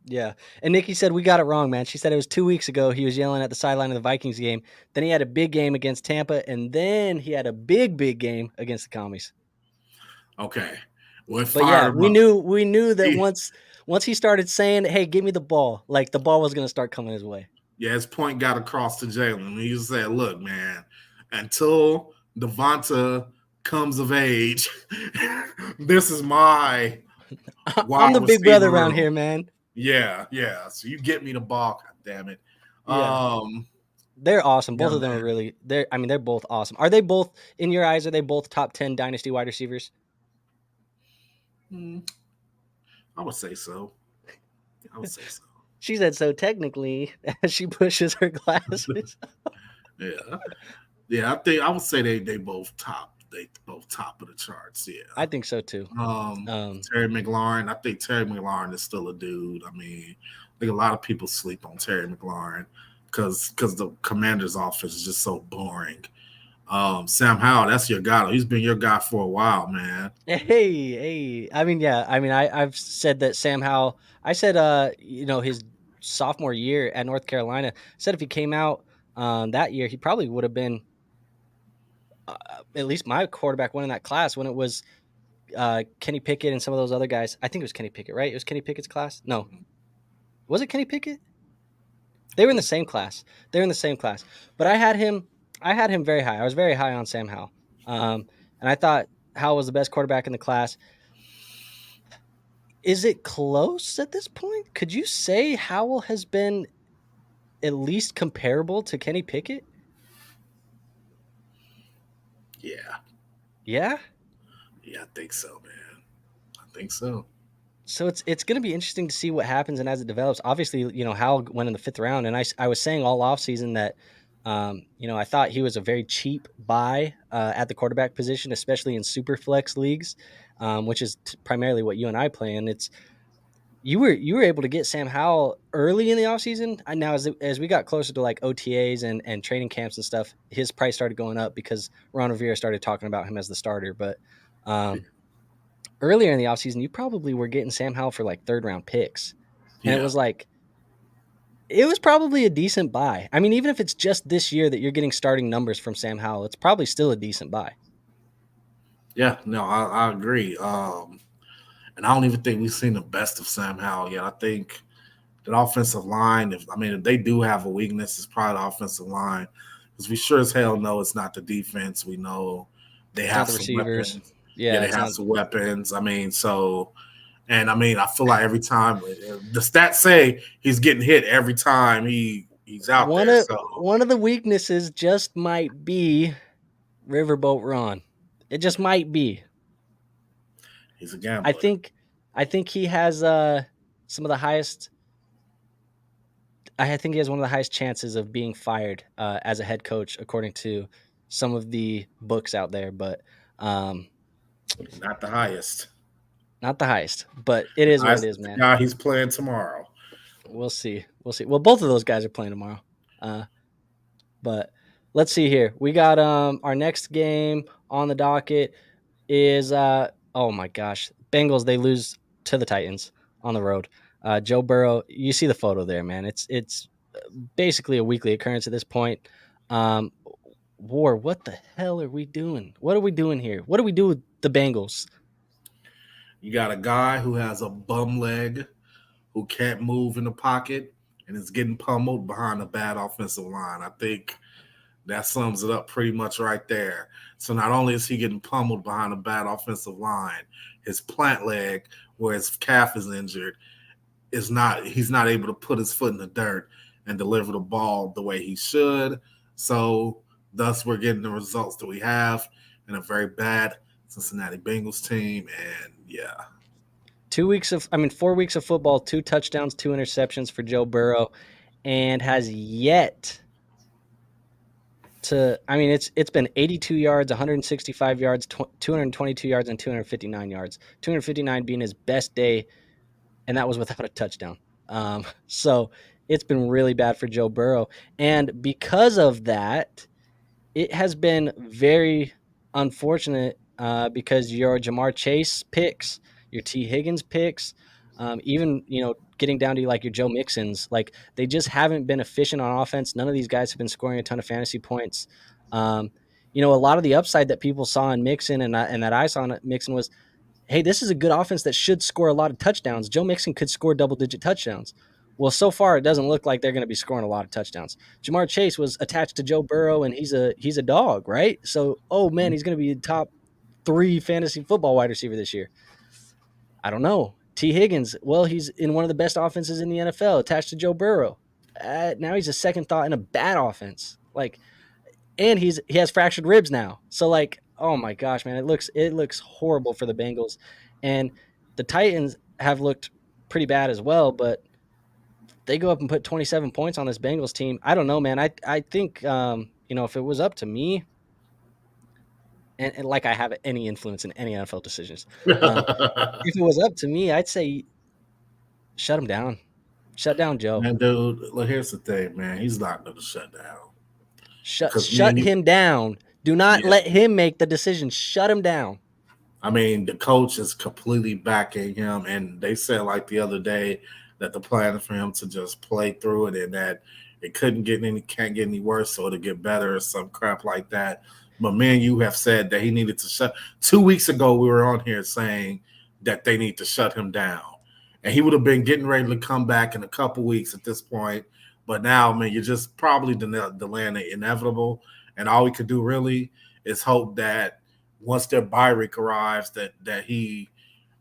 Yeah. And Nikki said we got it wrong, man. She said it was 2 weeks ago. He was yelling at the sideline of the Vikings game. Then he had a big game against Tampa, and then he had a big game against the Commies. Okay. Well, but yeah, we knew that once he started saying, "Hey, give me the ball," like the ball was going to start coming his way. Yeah, his point got across to Jalen. He said, "Look, man, until Devonta comes of age, this is my I'm the big brother around here, man." Yeah. So you get me the ball, God damn it. Yeah. They're awesome. Both of them are really. They're both awesome. Are they both, in your eyes, are they both top 10 dynasty wide receivers? I would say so. She said so technically as she pushes her glasses. Yeah. I would say they both top. They both top of the charts. Yeah, I think so too. Terry McLaurin. I think Terry McLaurin is still a dude. I mean, I think a lot of people sleep on Terry McLaurin because the Commanders' offense is just so boring. Sam Howell, that's your guy. He's been your guy for a while, man. Hey. I've said that Sam Howell. I said, his sophomore year at North Carolina. I said if he came out that year, he probably would have been at least my quarterback one in that class when it was Kenny Pickett and some of those other guys. I think it was Kenny Pickett, right? It was Kenny Pickett's class. No, was it Kenny Pickett? They were in the same class. But I had him very high. I was very high on Sam Howell. And I thought Howell was the best quarterback in the class. Is it close at this point? Could you say Howell has been at least comparable to Kenny Pickett? Yeah. Yeah? Yeah, I think so, man. I think so. So it's going to be interesting to see what happens and as it develops. Obviously, Howell went in the 5th round, and I was saying all offseason that I thought he was a very cheap buy at the quarterback position, especially in super flex leagues, which is primarily what you and I play in. You were able to get Sam Howell early in the offseason. And now as we got closer to like OTAs and training camps and stuff, his price started going up because Ron Rivera started talking about him as the starter. But earlier in the offseason, you probably were getting Sam Howell for like 3rd round picks. And it was probably a decent buy. I mean, even if it's just this year that you're getting starting numbers from Sam Howell, it's probably still a decent buy. Yeah, no, I agree. And I don't even think we've seen the best of Sam Howell yet. I think that offensive line, if they do have a weakness, it's probably the offensive line. Because we sure as hell know it's not the defense. We know they have some receivers. Weapons. Yeah, they have some weapons. I feel like every time the stats say he's getting hit every time he's out there. One of the weaknesses just might be Riverboat Ron. It just might be. He's a gambler. I think he has some of the highest. I think he has one of the highest chances of being fired as a head coach, according to some of the books out there. But not the highest. Not the highest, but it is what it is, man. Yeah, he's playing tomorrow. We'll see. Well, both of those guys are playing tomorrow. But let's see here. We got our next game on the docket is oh my gosh, Bengals. They lose to the Titans on the road. Joe Burrow. You see the photo there, man. It's basically a weekly occurrence at this point. War. What the hell are we doing? What are we doing here? What do we do with the Bengals? You got a guy who has a bum leg, who can't move in the pocket, and is getting pummeled behind a bad offensive line. I think that sums it up pretty much right there. So not only is he getting pummeled behind a bad offensive line, his plant leg, where his calf is injured, he's not able to put his foot in the dirt and deliver the ball the way he should. So thus we're getting the results that we have in a very bad Cincinnati Bengals team. And yeah. 4 weeks of football, 2 touchdowns, 2 interceptions for Joe Burrow, and has yet to, it's been 82 yards, 165 yards, 222 yards, and 259 yards. 259 being his best day, and that was without a touchdown. So it's been really bad for Joe Burrow. And because of that, it has been very unfortunate because your Jamar Chase picks, your T. Higgins picks, even, getting down to like your Joe Mixons, like they just haven't been efficient on offense. None of these guys have been scoring a ton of fantasy points. A lot of the upside that people saw in Mixon and that I saw in Mixon was, hey, this is a good offense that should score a lot of touchdowns. Joe Mixon could score double-digit touchdowns. Well, so far it doesn't look like they're going to be scoring a lot of touchdowns. Jamar Chase was attached to Joe Burrow, and he's a dog, right? So, oh man, he's going to be a top 3 fantasy football wide receiver this year. I don't know. T. Higgins, well, he's in one of the best offenses in the NFL, attached to Joe Burrow. Now he's a second thought in a bad offense. And he has fractured ribs now. So oh my gosh, man, it looks horrible for the Bengals. And the Titans have looked pretty bad as well, but they go up and put 27 points on this Bengals team. I don't know, man. I think if it was up to me, and like I have any influence in any NFL decisions, if it was up to me, I'd say shut him down. Shut down Joe. Man, dude, look, here's the thing, man. He's not going to shut down. Shut him down. Do not let him make the decision. Shut him down. I mean, the coach is completely backing him, and they said like the other day that the plan is for him to just play through it and that it can't get any worse, so it'll get better or some crap like that. But man, you have said that he needed to shut. 2 weeks ago, we were on here saying that they need to shut him down, and he would have been getting ready to come back in a couple weeks at this point. But now, man, you're just probably delaying the inevitable, and all we could do really is hope that once their bye week arrives, that he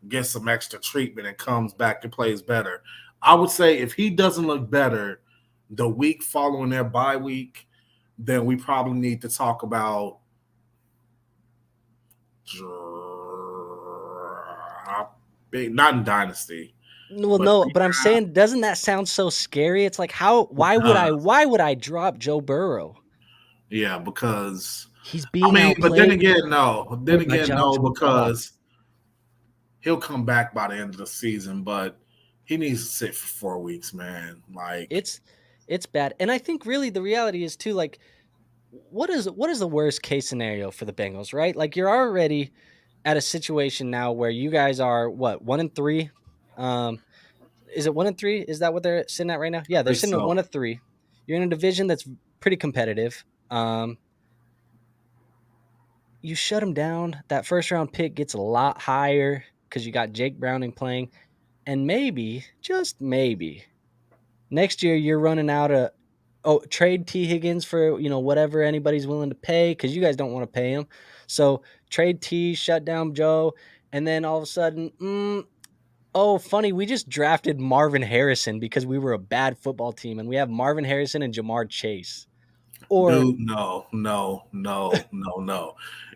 gets some extra treatment and comes back and plays better. I would say if he doesn't look better the week following their bye week, then we probably need to talk about not in Dynasty. Well, no, but I'm saying, doesn't that sound so scary? It's like, why would I drop Joe Burrow? Yeah, because he's being but then again, no. Because he'll come back by the end of the season, but he needs to sit for 4 weeks, man. Like it's bad. And I think really the reality is too, like, what is the worst case scenario for the Bengals, right? Like, you're already at a situation now where you guys are 1-3. Is it 1-3? Is that what they're sitting at right now? Yeah, they're sitting at 1-3. You're in a division that's pretty competitive. You shut them down. That first round pick gets a lot higher because you got Jake Browning playing, and maybe, just maybe, next year you're running out of trade T. Higgins for whatever anybody's willing to pay, because you guys don't want to pay him. So trade T, shut down Joe, and then all of a sudden, funny, we just drafted Marvin Harrison because we were a bad football team, and we have Marvin Harrison and Jamar Chase. Dude, no.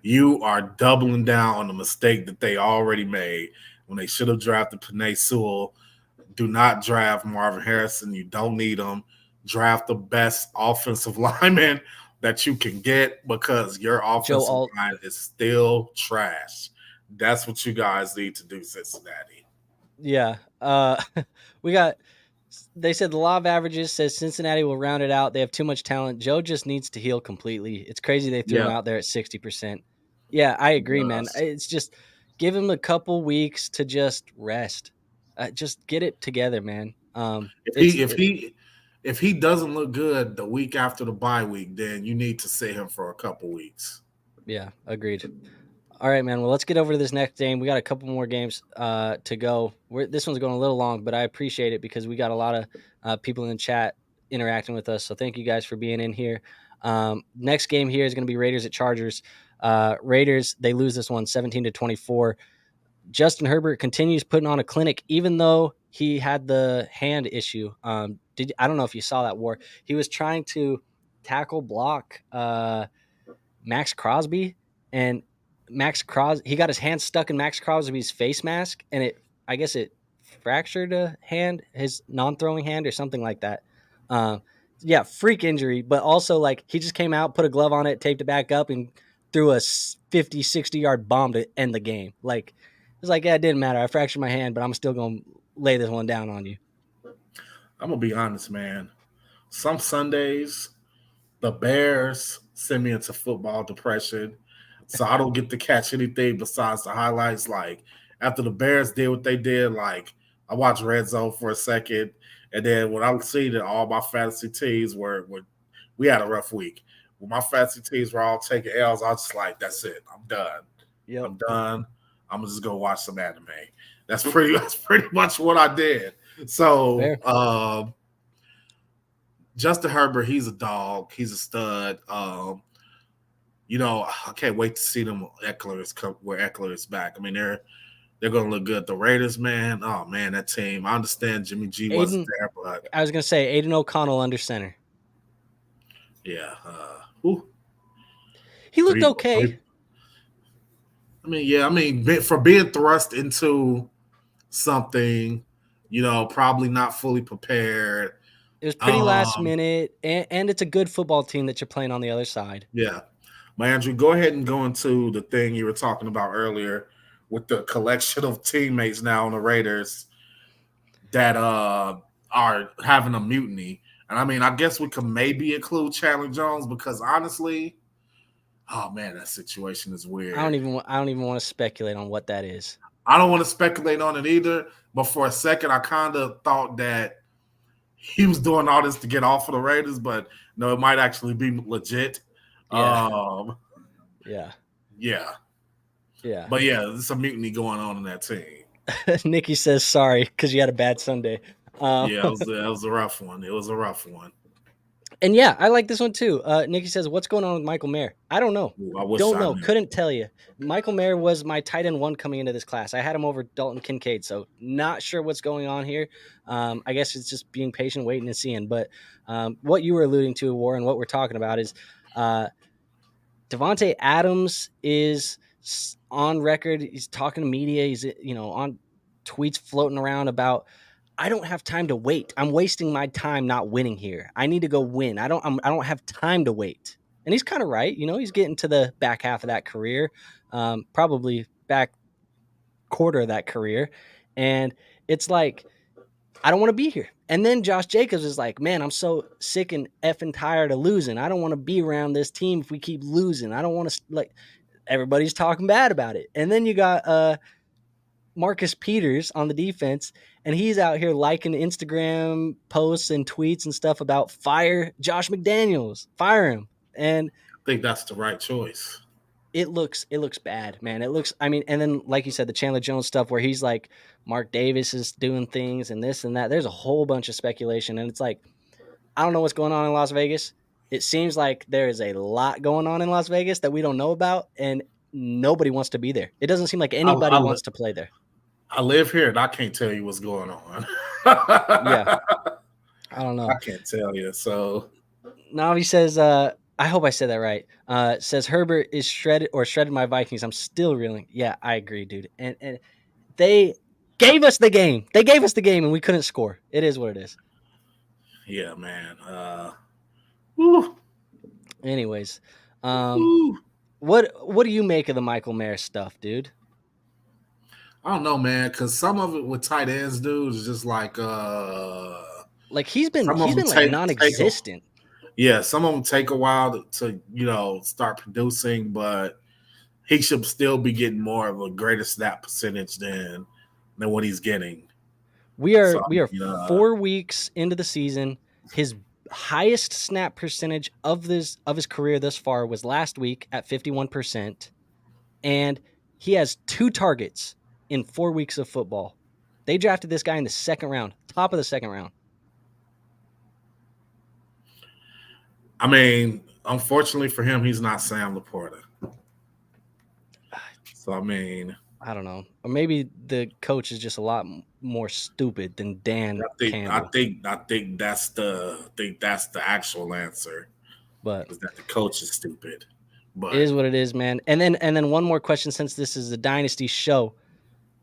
You are doubling down on the mistake that they already made when they should have drafted Penei Sewell. Do not draft Marvin Harrison. You don't need him. Draft the best offensive lineman that you can get, because your offensive line is still trash. That's what you guys need to do, Cincinnati. Yeah. They said the law of averages says Cincinnati will round it out. They have too much talent. Joe just needs to heal completely. It's crazy they threw him out there at 60%. Yeah, I agree, man. It's just give him a couple weeks to just rest. Just get it together, man. If he doesn't look good the week after the bye week, then you need to sit him for a couple weeks. Yeah, agreed. All right, man. Well, let's get over to this next game. We got a couple more games to go. This one's going a little long, but I appreciate it because we got a lot of people in the chat interacting with us. So thank you guys for being in here. Next game here is going to be Raiders at Chargers. Raiders, they lose this one 17-24. Justin Herbert continues putting on a clinic, even though he had the hand issue. I don't know if you saw that, War. He was trying to tackle block Max Crosby, and he got his hand stuck in Max Crosby's face mask, and I guess it fractured a hand, his non-throwing hand or something like that. Yeah, freak injury, but also like he just came out, put a glove on it, taped it back up, and threw a 50, 60-yard bomb to end the game. Like, it's like, yeah, it didn't matter. I fractured my hand, but I'm still going to lay this one down on you. I'm going to be honest, man. Some Sundays, the Bears send me into football depression, so I don't get to catch anything besides the highlights. Like, after the Bears did what they did, like, I watched Red Zone for a second, and then when I see that all my fantasy teams we had a rough week. When my fantasy teams were all taking L's, I was just like, that's it. I'm done. Yep. I'm done. I'm just going to watch some anime. That's pretty much what I did. So, Justin Herbert, he's a dog. He's a stud. I can't wait to see them where Eckler is back. I mean, they're going to look good. The Raiders, man, oh, man, that team. I understand Jimmy G wasn't there, but I was going to say Aiden O'Connell under center. Yeah. He looked okay. I mean, for being thrust into something, probably not fully prepared. It was pretty last minute, and it's a good football team that you're playing on the other side. Yeah. Andrew, go ahead and go into the thing you were talking about earlier with the collection of teammates now on the Raiders that are having a mutiny. And, I mean, I guess we could maybe include Chandler Jones because, honestly, oh, man, that situation is weird. I don't even want to speculate on what that is. I don't want to speculate on it either, but for a second I kind of thought that he was doing all this to get off of the Raiders, but no, it might actually be legit. Yeah. Yeah. But yeah, there's a mutiny going on in that team. Nikki says sorry because you had a bad Sunday. It was a rough one. It was a rough one. And yeah, I like this one too. Nikki says, "What's going on with Michael Mayer?" I don't know. Don't know. Couldn't tell you. Michael Mayer was my tight end 1 coming into this class. I had him over Dalton Kincaid, so not sure what's going on here. I guess it's just being patient, waiting and seeing. But what you were alluding to, Warren, what we're talking about is Devontae Adams is on record. He's talking to media. He's on tweets floating around about, I don't have time to wait. I'm wasting my time not winning here. I need to go win. I don't have time to wait. And he's kind of right. He's getting to the back half of that career, probably back quarter of that career. And it's like, I don't want to be here. And then Josh Jacobs is like, man, I'm so sick and effing tired of losing. I don't want to be around this team if we keep losing. I don't want to, everybody's talking bad about it. And then you got Marcus Peters on the defense, and he's out here liking Instagram posts and tweets and stuff about fire Josh McDaniels, fire him. And I think that's the right choice. It looks bad, man. And then like you said, the Chandler Jones stuff where he's like, Mark Davis is doing things and this and that. There's a whole bunch of speculation, and it's like, I don't know what's going on in Las Vegas. It seems like there is a lot going on in Las Vegas that we don't know about, and nobody wants to be there. It doesn't seem like anybody wants to play there. I live here, and I can't tell you what's going on. Yeah. I don't know. I can't tell you. So Navi says, I hope I said that right. Says Herbert is shredded my Vikings. I'm still reeling. Yeah, I agree, dude. And they gave us the game. And we couldn't score. It is what it is. Yeah, man. Anyways, what do you make of the Michael Mayer stuff, dude? I don't know, man, because some of it with tight ends, dude, is just like he's been like non-existent. Yeah, some of them take a while to start producing, but he should still be getting more of a greater snap percentage than what he's getting. We are 4 weeks into the season. His highest snap percentage of his career thus far was last week at 51%. and he has 2 targets in 4 weeks of football. They drafted this guy in the second round, top of the second round. I mean, unfortunately for him, he's not Sam Laporta. So, I mean, I don't know. Or maybe the coach is just a lot more stupid than Dan Campbell. I think that's the actual answer. But Is that the coach is stupid. But it is what it is, man. And then one more question, since this is a Dynasty show.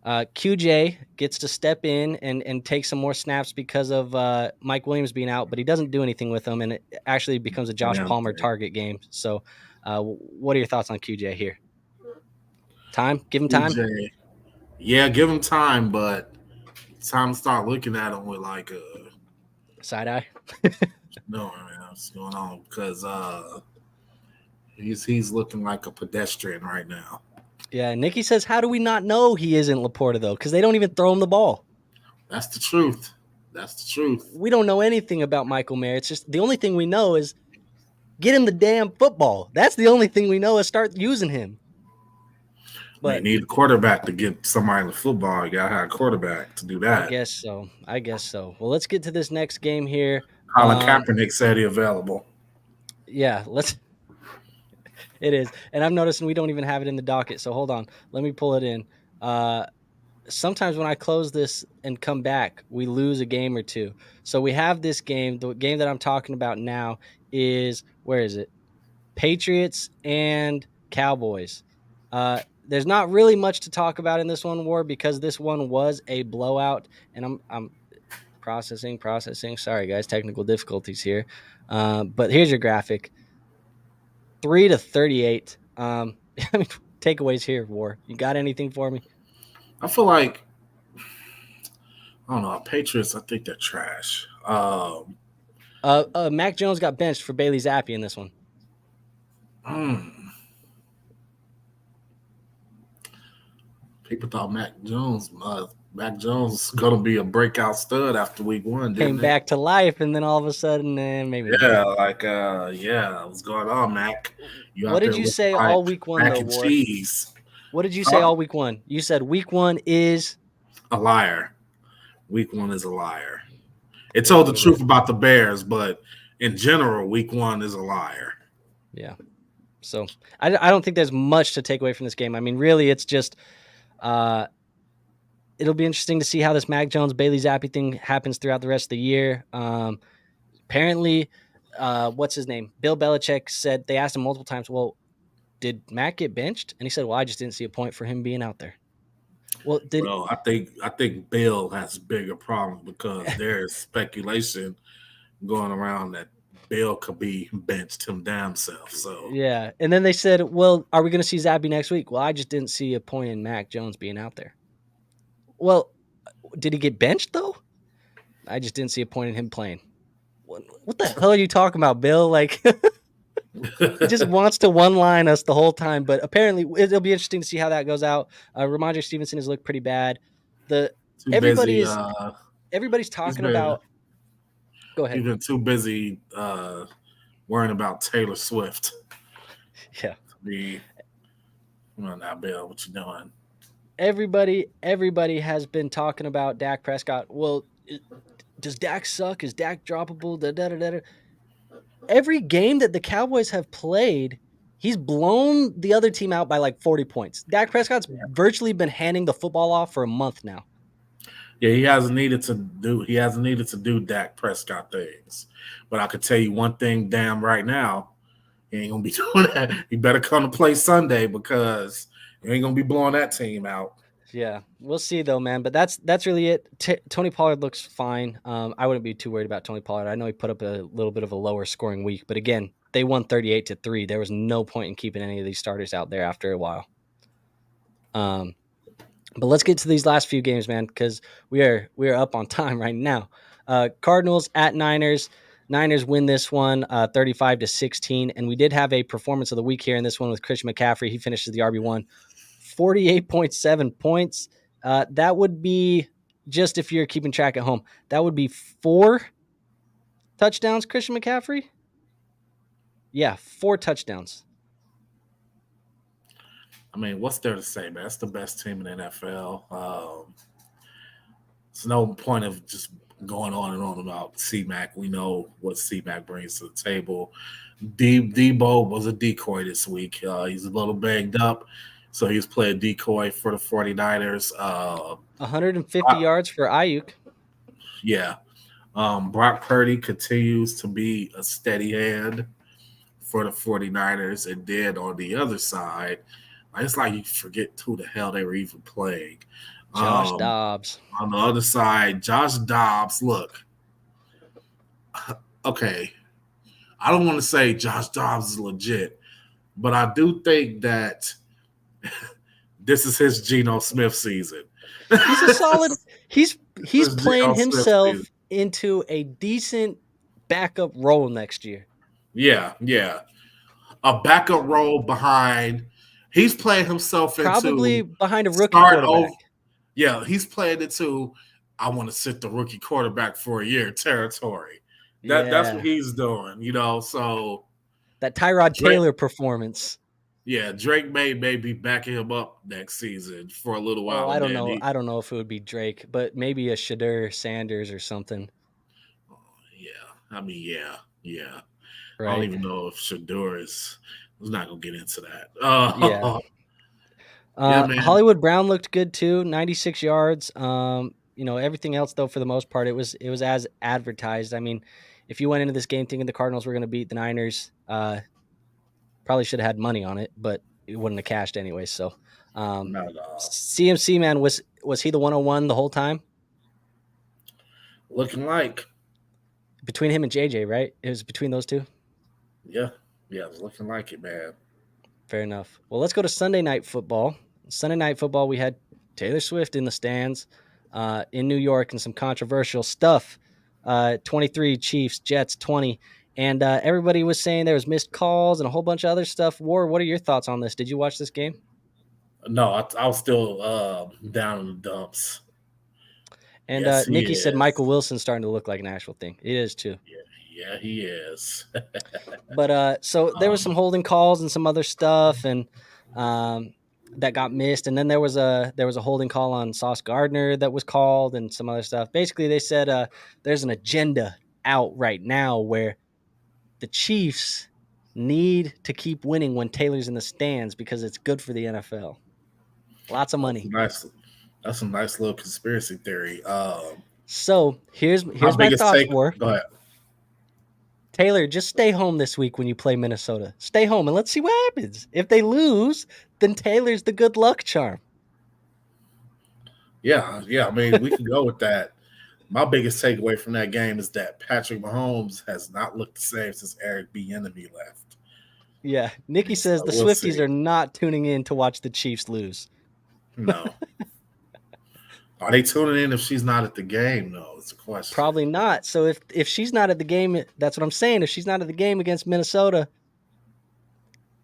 QJ gets to step in and take some more snaps because of Mike Williams being out, but he doesn't do anything with them, and it actually becomes a Josh Palmer target game. So what are your thoughts on QJ here? Give him time? QJ, yeah, give him time, but it's time to start looking at him with like a side eye. No, man, what's going on? Because he's looking like a pedestrian right now. Yeah, Nikki says, how do we not know he isn't Laporta, though? Because they don't even throw him the ball. That's the truth. That's the truth. We don't know anything about Michael Mayer. It's just the only thing we know is get him the damn football. That's the only thing we know is start using him. But you need a quarterback to get somebody in the football. You got to have a quarterback to do that. I guess so. Well, let's get to this next game here. Colin Kaepernick said he's available. Yeah, it is. And I'm noticing we don't even have it in the docket. So hold on. Let me pull it in. Sometimes when I close this and come back, we lose a game or two. So we have this game. The game that I'm talking about now is, where is it? Patriots and Cowboys. There's not really much to talk about in this one, War, because this one was a blowout. And I'm processing. Sorry, guys, technical difficulties here. But here's your graphic. 3-38. Takeaways here, War. You got anything for me? I feel like, I don't know, Patriots, I think they're trash. Mac Jones got benched for Bailey Zappi in this one. People thought Mac Jones was going to be a breakout stud after week 1. Came back to life, and then all of a sudden, maybe. Yeah, what's going on, Mac? What did you say all week 1, though, War? Cheese. What did you say all week 1? You said week 1 is a liar. Week 1 is a liar. It told the truth about the Bears, but in general, week 1 is a liar. Yeah. So I don't think there's much to take away from this game. I mean, really, it's just it'll be interesting to see how this Mac Jones, Bailey Zappi thing happens throughout the rest of the year. Apparently, what's his name? Bill Belichick said, they asked him multiple times, well, did Mac get benched? And he said, well, I just didn't see a point for him being out there. Well, I think Bill has bigger problems because there's speculation going around that Bill could be benched him damn self. So yeah, and then they said, well, are we going to see Zappi next week? Well, I just didn't see a point in Mac Jones being out there. Well, did he get benched though? I just didn't see a point in him playing. What the hell are you talking about, Bill? Like, he just wants to one-line us the whole time. But apparently, it'll be interesting to see how that goes out. Ramondre Stevenson has looked pretty bad. Everybody's talking about. Go ahead. He's been too busy worrying about Taylor Swift. Yeah. Come on now, Bill. What you doing? Everybody has been talking about Dak Prescott. Well, does Dak suck? Is Dak droppable? Every game that the Cowboys have played, he's blown the other team out by like 40 points. Dak Prescott's virtually been handing the football off for a month now. Yeah, he hasn't needed to do Dak Prescott things. But I could tell you one thing damn right now, he ain't gonna be doing that. He better come to play Sunday because you ain't gonna be blowing that team out. Yeah, we'll see though, man. But that's really it. Tony Pollard looks fine. I wouldn't be too worried about Tony Pollard. I know he put up a little bit of a lower scoring week, but again, they won 38-3. There was no point in keeping any of these starters out there after a while. But let's get to these last few games, man, because we are up on time right now. Cardinals at Niners. Niners win this one 35-16, and we did have a performance of the week here in this one with Christian McCaffrey. He finishes the RB1, 48.7 points. That would be, just if you're keeping track at home, that would be 4 touchdowns, Christian McCaffrey? Yeah, 4 touchdowns. I mean, what's there to say, man? That's the best team in the NFL. It's no point of just going on and on about C-Mac. We know what C-Mac brings to the table. Debo was a decoy this week. He's a little banged up, so he's playing decoy for the 49ers. 150 yards for Ayuk. Yeah. Brock Purdy continues to be a steady hand for the 49ers. And then on the other side, it's like you forget who the hell they were even playing. Josh Dobbs. On the other side, Josh Dobbs, look. Okay. I don't want to say Josh Dobbs is legit, but I do think that this is his Geno Smith season. He's a solid he's playing himself into a decent backup role next year. Yeah. A backup role behind. He's playing himself probably into behind a rookie quarterback. Yeah, he's playing into I want to sit the rookie quarterback for a year territory. That's what he's doing, so that Tyrod Taylor performance. Yeah, Drake may be backing him up next season for a little while. Oh, I don't know. I don't know if it would be Drake, but maybe a Shadur Sanders or something. Yeah. I mean, yeah. Right. I don't even know if Shadur is. I was not gonna get into that. Yeah, man. Hollywood Brown looked good too, 96 yards. Everything else though, for the most part, it was as advertised. I mean, if you went into this game thinking the Cardinals were going to beat the Niners, probably should have had money on it, but it wouldn't have cashed anyway. So, not at all. CMC, man, was he the 101 the whole time? Looking like between him and JJ, right? It was between those two. Yeah, it was looking like it, man. Fair enough. Well, let's go to Sunday Night Football. Sunday Night Football, we had Taylor Swift in the stands in New York and some controversial stuff. 23 Chiefs, Jets 20. And everybody was saying there was missed calls and a whole bunch of other stuff. War, what are your thoughts on this? Did you watch this game? No, I was still down in the dumps. And yes, Nikki said Michael Wilson's starting to look like an actual thing. It is too. Yeah, he is. But so there was some holding calls and some other stuff, and that got missed. And then there was a holding call on Sauce Gardner that was called, and some other stuff. Basically, they said there's an agenda out right now where the Chiefs need to keep winning when Taylor's in the stands because it's good for the NFL. Lots of money. That's a nice little conspiracy theory. So here's my thoughts. War. Go ahead. Taylor, just stay home this week when you play Minnesota. Stay home and let's see what happens. If they lose, then Taylor's the good luck charm. Yeah. I mean, we can go with that. My biggest takeaway from that game is that Patrick Mahomes has not looked the same since Eric Bieniemy left. Yeah. Nikki says the Swifties are not tuning in to watch the Chiefs lose. No. Are they tuning in if she's not at the game? No, it's a question. Probably not. So if she's not at the game, that's what I'm saying. If she's not at the game against Minnesota,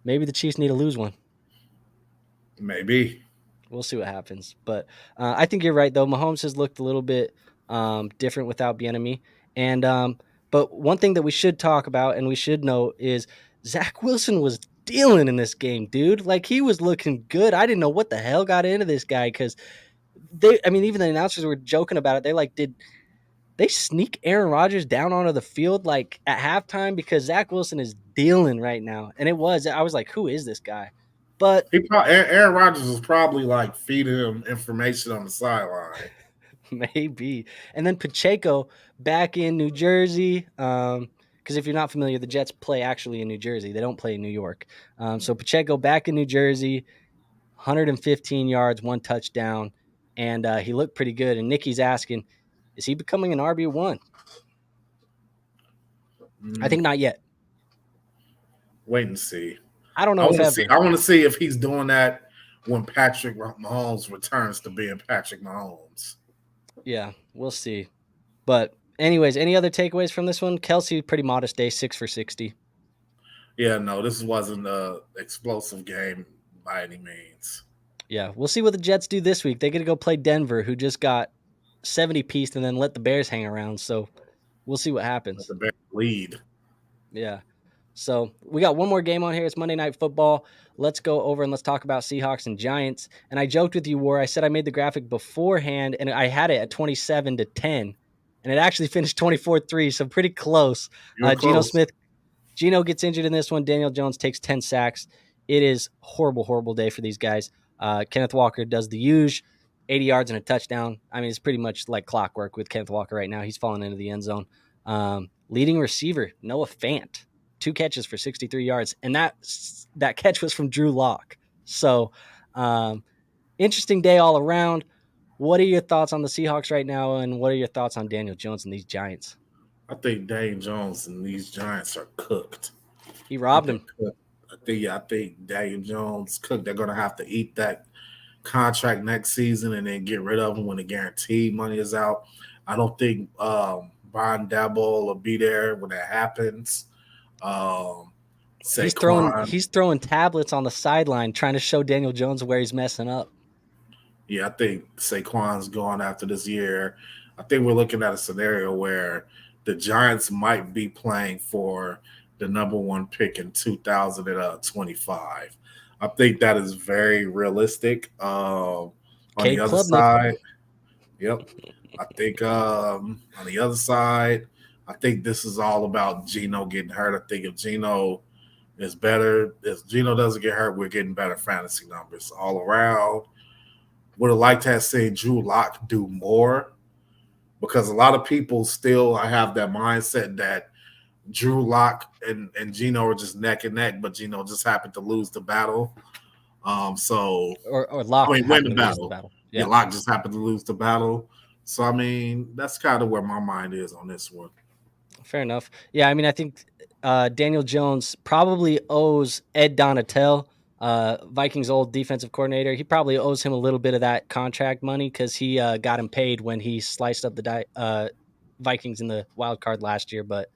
maybe the Chiefs need to lose one. Maybe. We'll see what happens. But I think you're right, though. Mahomes has looked a little bit different without Bieniemy. And but one thing that we should talk about and we should know is Zach Wilson was dealing in this game, dude. Like, he was looking good. I didn't know what the hell got into this guy because even the announcers were joking about it. They're like, did they sneak Aaron Rodgers down onto the field like at halftime? Because Zach Wilson is dealing right now. And I was like, who is this guy? But Aaron Rodgers was probably like feeding him information on the sideline. Maybe. And then Pacheco back in New Jersey. Because if you're not familiar, the Jets play actually in New Jersey. They don't play in New York. So Pacheco back in New Jersey, 115 yards, 1 touchdown. And he looked pretty good. And Nikki's asking, is he becoming an RB1? I think not yet. Wait and see. I don't know I want to see if he's doing that when Patrick Mahomes returns to being Patrick Mahomes. Yeah, we'll see. But anyways, any other takeaways from this one? Kelsey, pretty modest day, 6 for 60. Yeah, no, this wasn't an explosive game by any means. Yeah, we'll see what the Jets do this week. They get to go play Denver, who just got 70-pieced and then let the Bears hang around. So we'll see what happens. Let the Bears lead. Yeah. So we got one more game on here. It's Monday Night Football. Let's go over and let's talk about Seahawks and Giants. And I joked with you, War. I said I made the graphic beforehand, and I had it at 27-10, and it actually finished 24-3, so pretty close. You're close. Geno gets injured in this one. Daniel Jones takes 10 sacks. It is horrible, horrible day for these guys. Kenneth Walker does the huge 80 yards and a touchdown. I mean, it's pretty much like clockwork with Kenneth Walker right now. He's falling into the end zone. Leading receiver, Noah Fant, 2 catches for 63 yards. And that catch was from Drew Lock. So interesting day all around. What are your thoughts on the Seahawks right now? And what are your thoughts on Daniel Jones and these Giants? I think Daniel Jones and these Giants are cooked. He robbed him. I think Daniel Jones cooked. They're going to have to eat that contract next season and then get rid of him when the guaranteed money is out. I don't think Brian Dabble will be there when that happens. He's throwing tablets on the sideline trying to show Daniel Jones where he's messing up. Yeah, I think Saquon's gone after this year. I think we're looking at a scenario where the Giants might be playing for the number 1 pick in 2025. I think that is very realistic. On the other side, yep. I think on the other side, I think this is all about Geno getting hurt. I think if Geno is better, if Geno doesn't get hurt, we're getting better fantasy numbers all around. Would have liked to have seen Drew Lock do more because a lot of people still have that mindset that Drew Lock and Geno are just neck and neck, but Geno just happened to lose the battle. Or Lock win the battle. Yeah, Lock just happened to lose the battle. So, I mean, that's kind of where my mind is on this one. Fair enough. Yeah, I mean, I think Daniel Jones probably owes Ed Donatel, Vikings' old defensive coordinator. He probably owes him a little bit of that contract money because he got him paid when he sliced up the Vikings in the wild card last year. But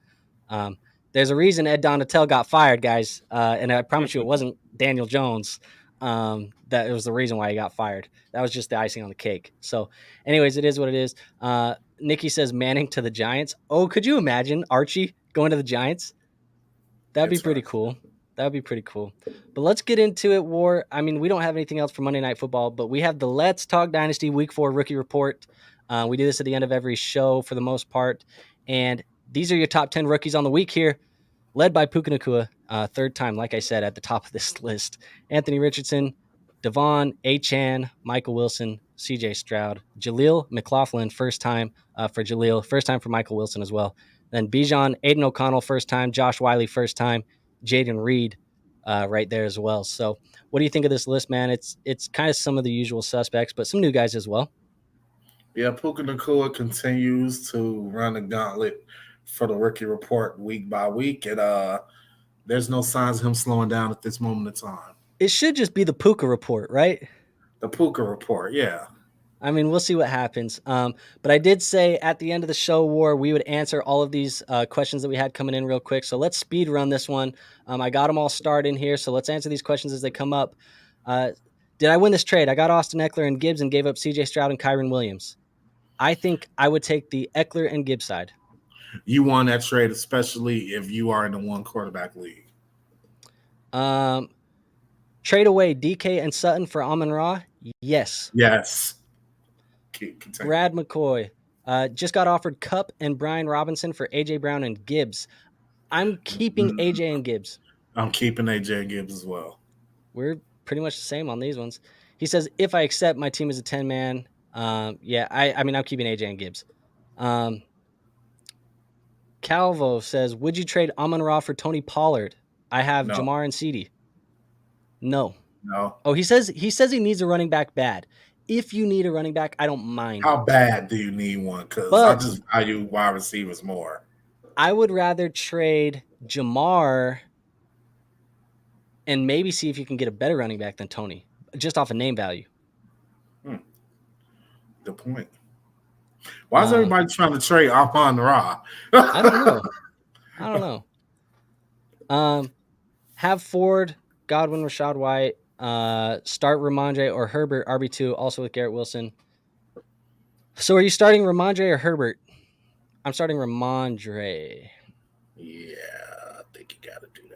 there's a reason Ed Donatel got fired, guys. And I promise you it wasn't Daniel Jones. That was the reason why he got fired. That was just the icing on the cake. So anyways, it is what it is. Nikki says Manning to the Giants. Oh, could you imagine Archie going to the Giants? That'd be pretty cool. That'd be pretty cool. But let's get into it, War. I mean, we don't have anything else for Monday Night Football, but we have the Let's Talk Dynasty Week 4 Rookie Report. We do this at the end of every show for the most part. And these are your top 10 rookies on the week here, led by Puka Nacua, third time, like I said, at the top of this list. Anthony Richardson, Devon, Achane, Michael Wilson, CJ Stroud, Jaleel McLaughlin, first time for Jaleel, first time for Michael Wilson as well. Then Bijan, Aiden O'Connell, first time, Josh Wiley, first time, Jaden Reed right there as well. So what do you think of this list, man? It's kind of some of the usual suspects, but some new guys as well. Yeah, Puka Nacua continues to run the gauntlet for the rookie report week by week, and there's no signs of him slowing down at this moment in time. It should just be the Puka report, right? The Puka report, yeah. I mean, we'll see what happens. But I did say at the end of the show, War, we would answer all of these questions that we had coming in real quick. So let's speed run this one. I got them all starred in here, so let's answer these questions as they come up. Did I win this trade? I got Austin Eckler and Gibbs and gave up CJ Stroud and Kyron Williams. I think I would take the Eckler and Gibbs side. You won that trade, especially if you are in the 1 quarterback league. Trade away DK and Sutton for Amon-Ra? Yes. Yes. Brad McCoy just got offered Kupp and Brian Robinson for AJ Brown and Gibbs. I'm keeping AJ and Gibbs. I'm keeping AJ and Gibbs as well. We're pretty much the same on these ones. He says, if I accept my team is a 10-man, yeah, I mean, I'm keeping AJ and Gibbs. Calvo says, would you trade Amon-Ra for Tony Pollard? I have Jamar and CeeDee. No. Oh, he says he needs a running back bad. If you need a running back, I don't mind. How bad do you need one? Because I just value wide receivers more. I would rather trade Jamar and maybe see if you can get a better running back than Tony, just off of name value. Good point. Why is everybody trying to trade Amon-Ra? I don't know. Have Ford, Godwin, Rashad White, start Ramondre or Herbert, RB2, also with Garrett Wilson. So are you starting Ramondre or Herbert? I'm starting Ramondre. Yeah, I think you got to do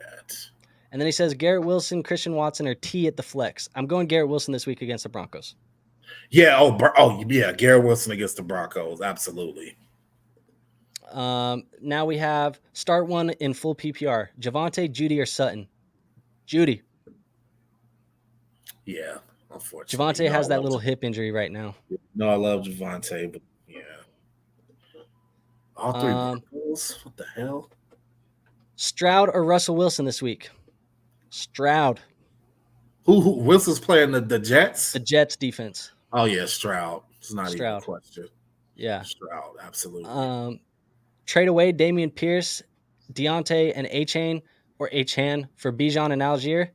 And then he says Garrett Wilson, Christian Watson, or T at the flex. I'm going Garrett Wilson this week against the Broncos. Yeah. Oh, yeah. Garrett Wilson against the Broncos. Absolutely. Now we have start one in full PPR. Javonte, Judy, or Sutton? Judy. Yeah. Unfortunately. Javonte has that little hip injury right now. No, I love Javonte, but yeah. All three Broncos? What the hell? Stroud or Russell Wilson this week? Stroud. Who Wilson's playing the Jets? The Jets defense. Oh yeah, Stroud. It's not even a Stroud. question. Yeah. Stroud, absolutely. Trade away Dameon Pierce, Deontay, and A-Chain or A-Chan for Bijan and Algier?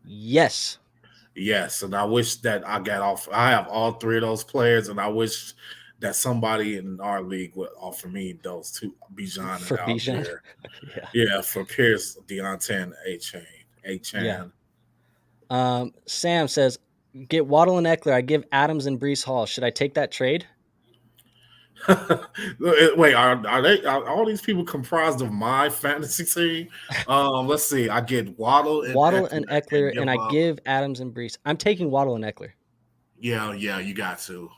Yes. Yes, and I wish that I have all three of those players, and I wish that somebody in our league would offer me those two, Bijan For and Algier. Yeah, for Pierce, Deontay, and A-Chan. Yeah. Sam says, get Waddle and Eckler. I give Adams and Breece Hall. Should I take that trade? Wait, are all these people comprised of my fantasy team? Let's see. I get Waddle and Eckler, and I give Adams and Breece. I'm taking Waddle and Eckler. Yeah, you got to.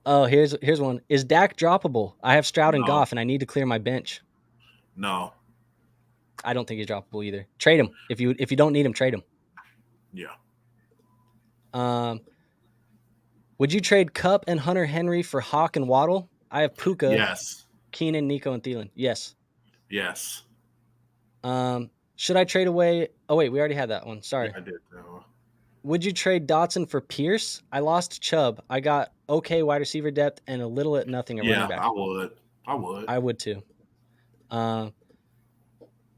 Oh, here's one. Is Dak droppable? I have Stroud and Goff, and I need to clear my bench. No, I don't think he's droppable either. Trade him if you don't need him. Trade him. Yeah. Would you trade Kupp and Hunter Henry for Hawk and Waddle? I have Puka. Yes. Keenan, Nico, and Thielen. Yes. Yes. Should I trade away? Oh wait, we already had that one. Sorry. Yeah, I did that one. Would you trade Dotson for Pierce? I lost Chubb. I got okay wide receiver depth and a little at nothing at running back. I would. I would too.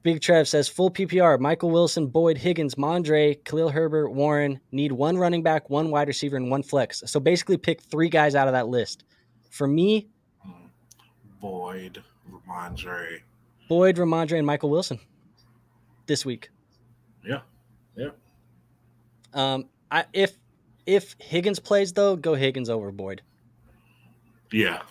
Big Trev says full PPR. Michael Wilson, Boyd, Higgins, Mondre, Khalil Herbert, Warren. Need one running back, one wide receiver, and one flex. So basically pick three guys out of that list. For me, Boyd, Ramondre, and Michael Wilson this week. Yeah. If Higgins plays though, go Higgins over Boyd. Yeah.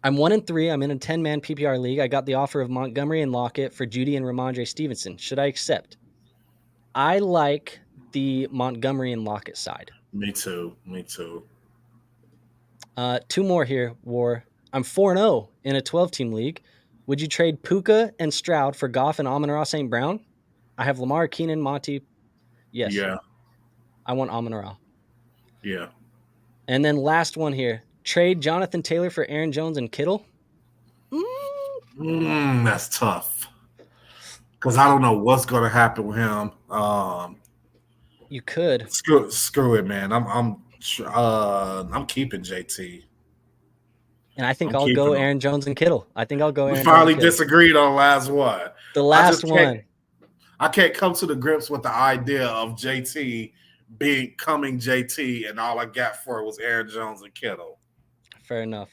I'm 1-3. I'm in a 10-man PPR league. I got the offer of Montgomery and Lockett for Judy and Ramondre Stevenson. Should I accept? I like the Montgomery and Lockett side. Me too. Two more here, War. I'm 4-0 in a 12-team league. Would you trade Puka and Stroud for Goff and Amon-Ra St. Brown? I have Lamar, Keenan, Monty. Yes. Yeah. I want Amon-Ra. Yeah. And then last one here. Trade Jonathan Taylor for Aaron Jones and Kittle? That's tough. Because I don't know what's going to happen with him. You could. Screw it, man. I'm keeping JT. And I think I'll go Aaron Jones and Kittle. We finally disagreed on the last one. The last one. I can't come to the grips with the idea of JT becoming JT, and all I got for it was Aaron Jones and Kittle. Fair enough.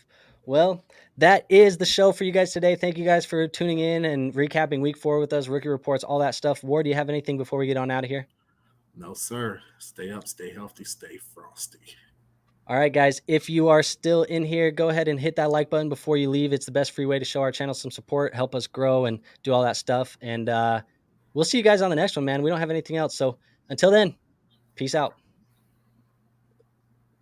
Well, that is the show for you guys today. Thank you guys for tuning in and recapping week 4 with us, rookie reports, all that stuff. Ward, do you have anything before we get on out of here? No, sir. Stay up, stay healthy, stay frosty. All right, guys. If you are still in here, go ahead and hit that like button before you leave. It's the best free way to show our channel some support, help us grow, and do all that stuff. And we'll see you guys on the next one, man. We don't have anything else. So until then, peace out.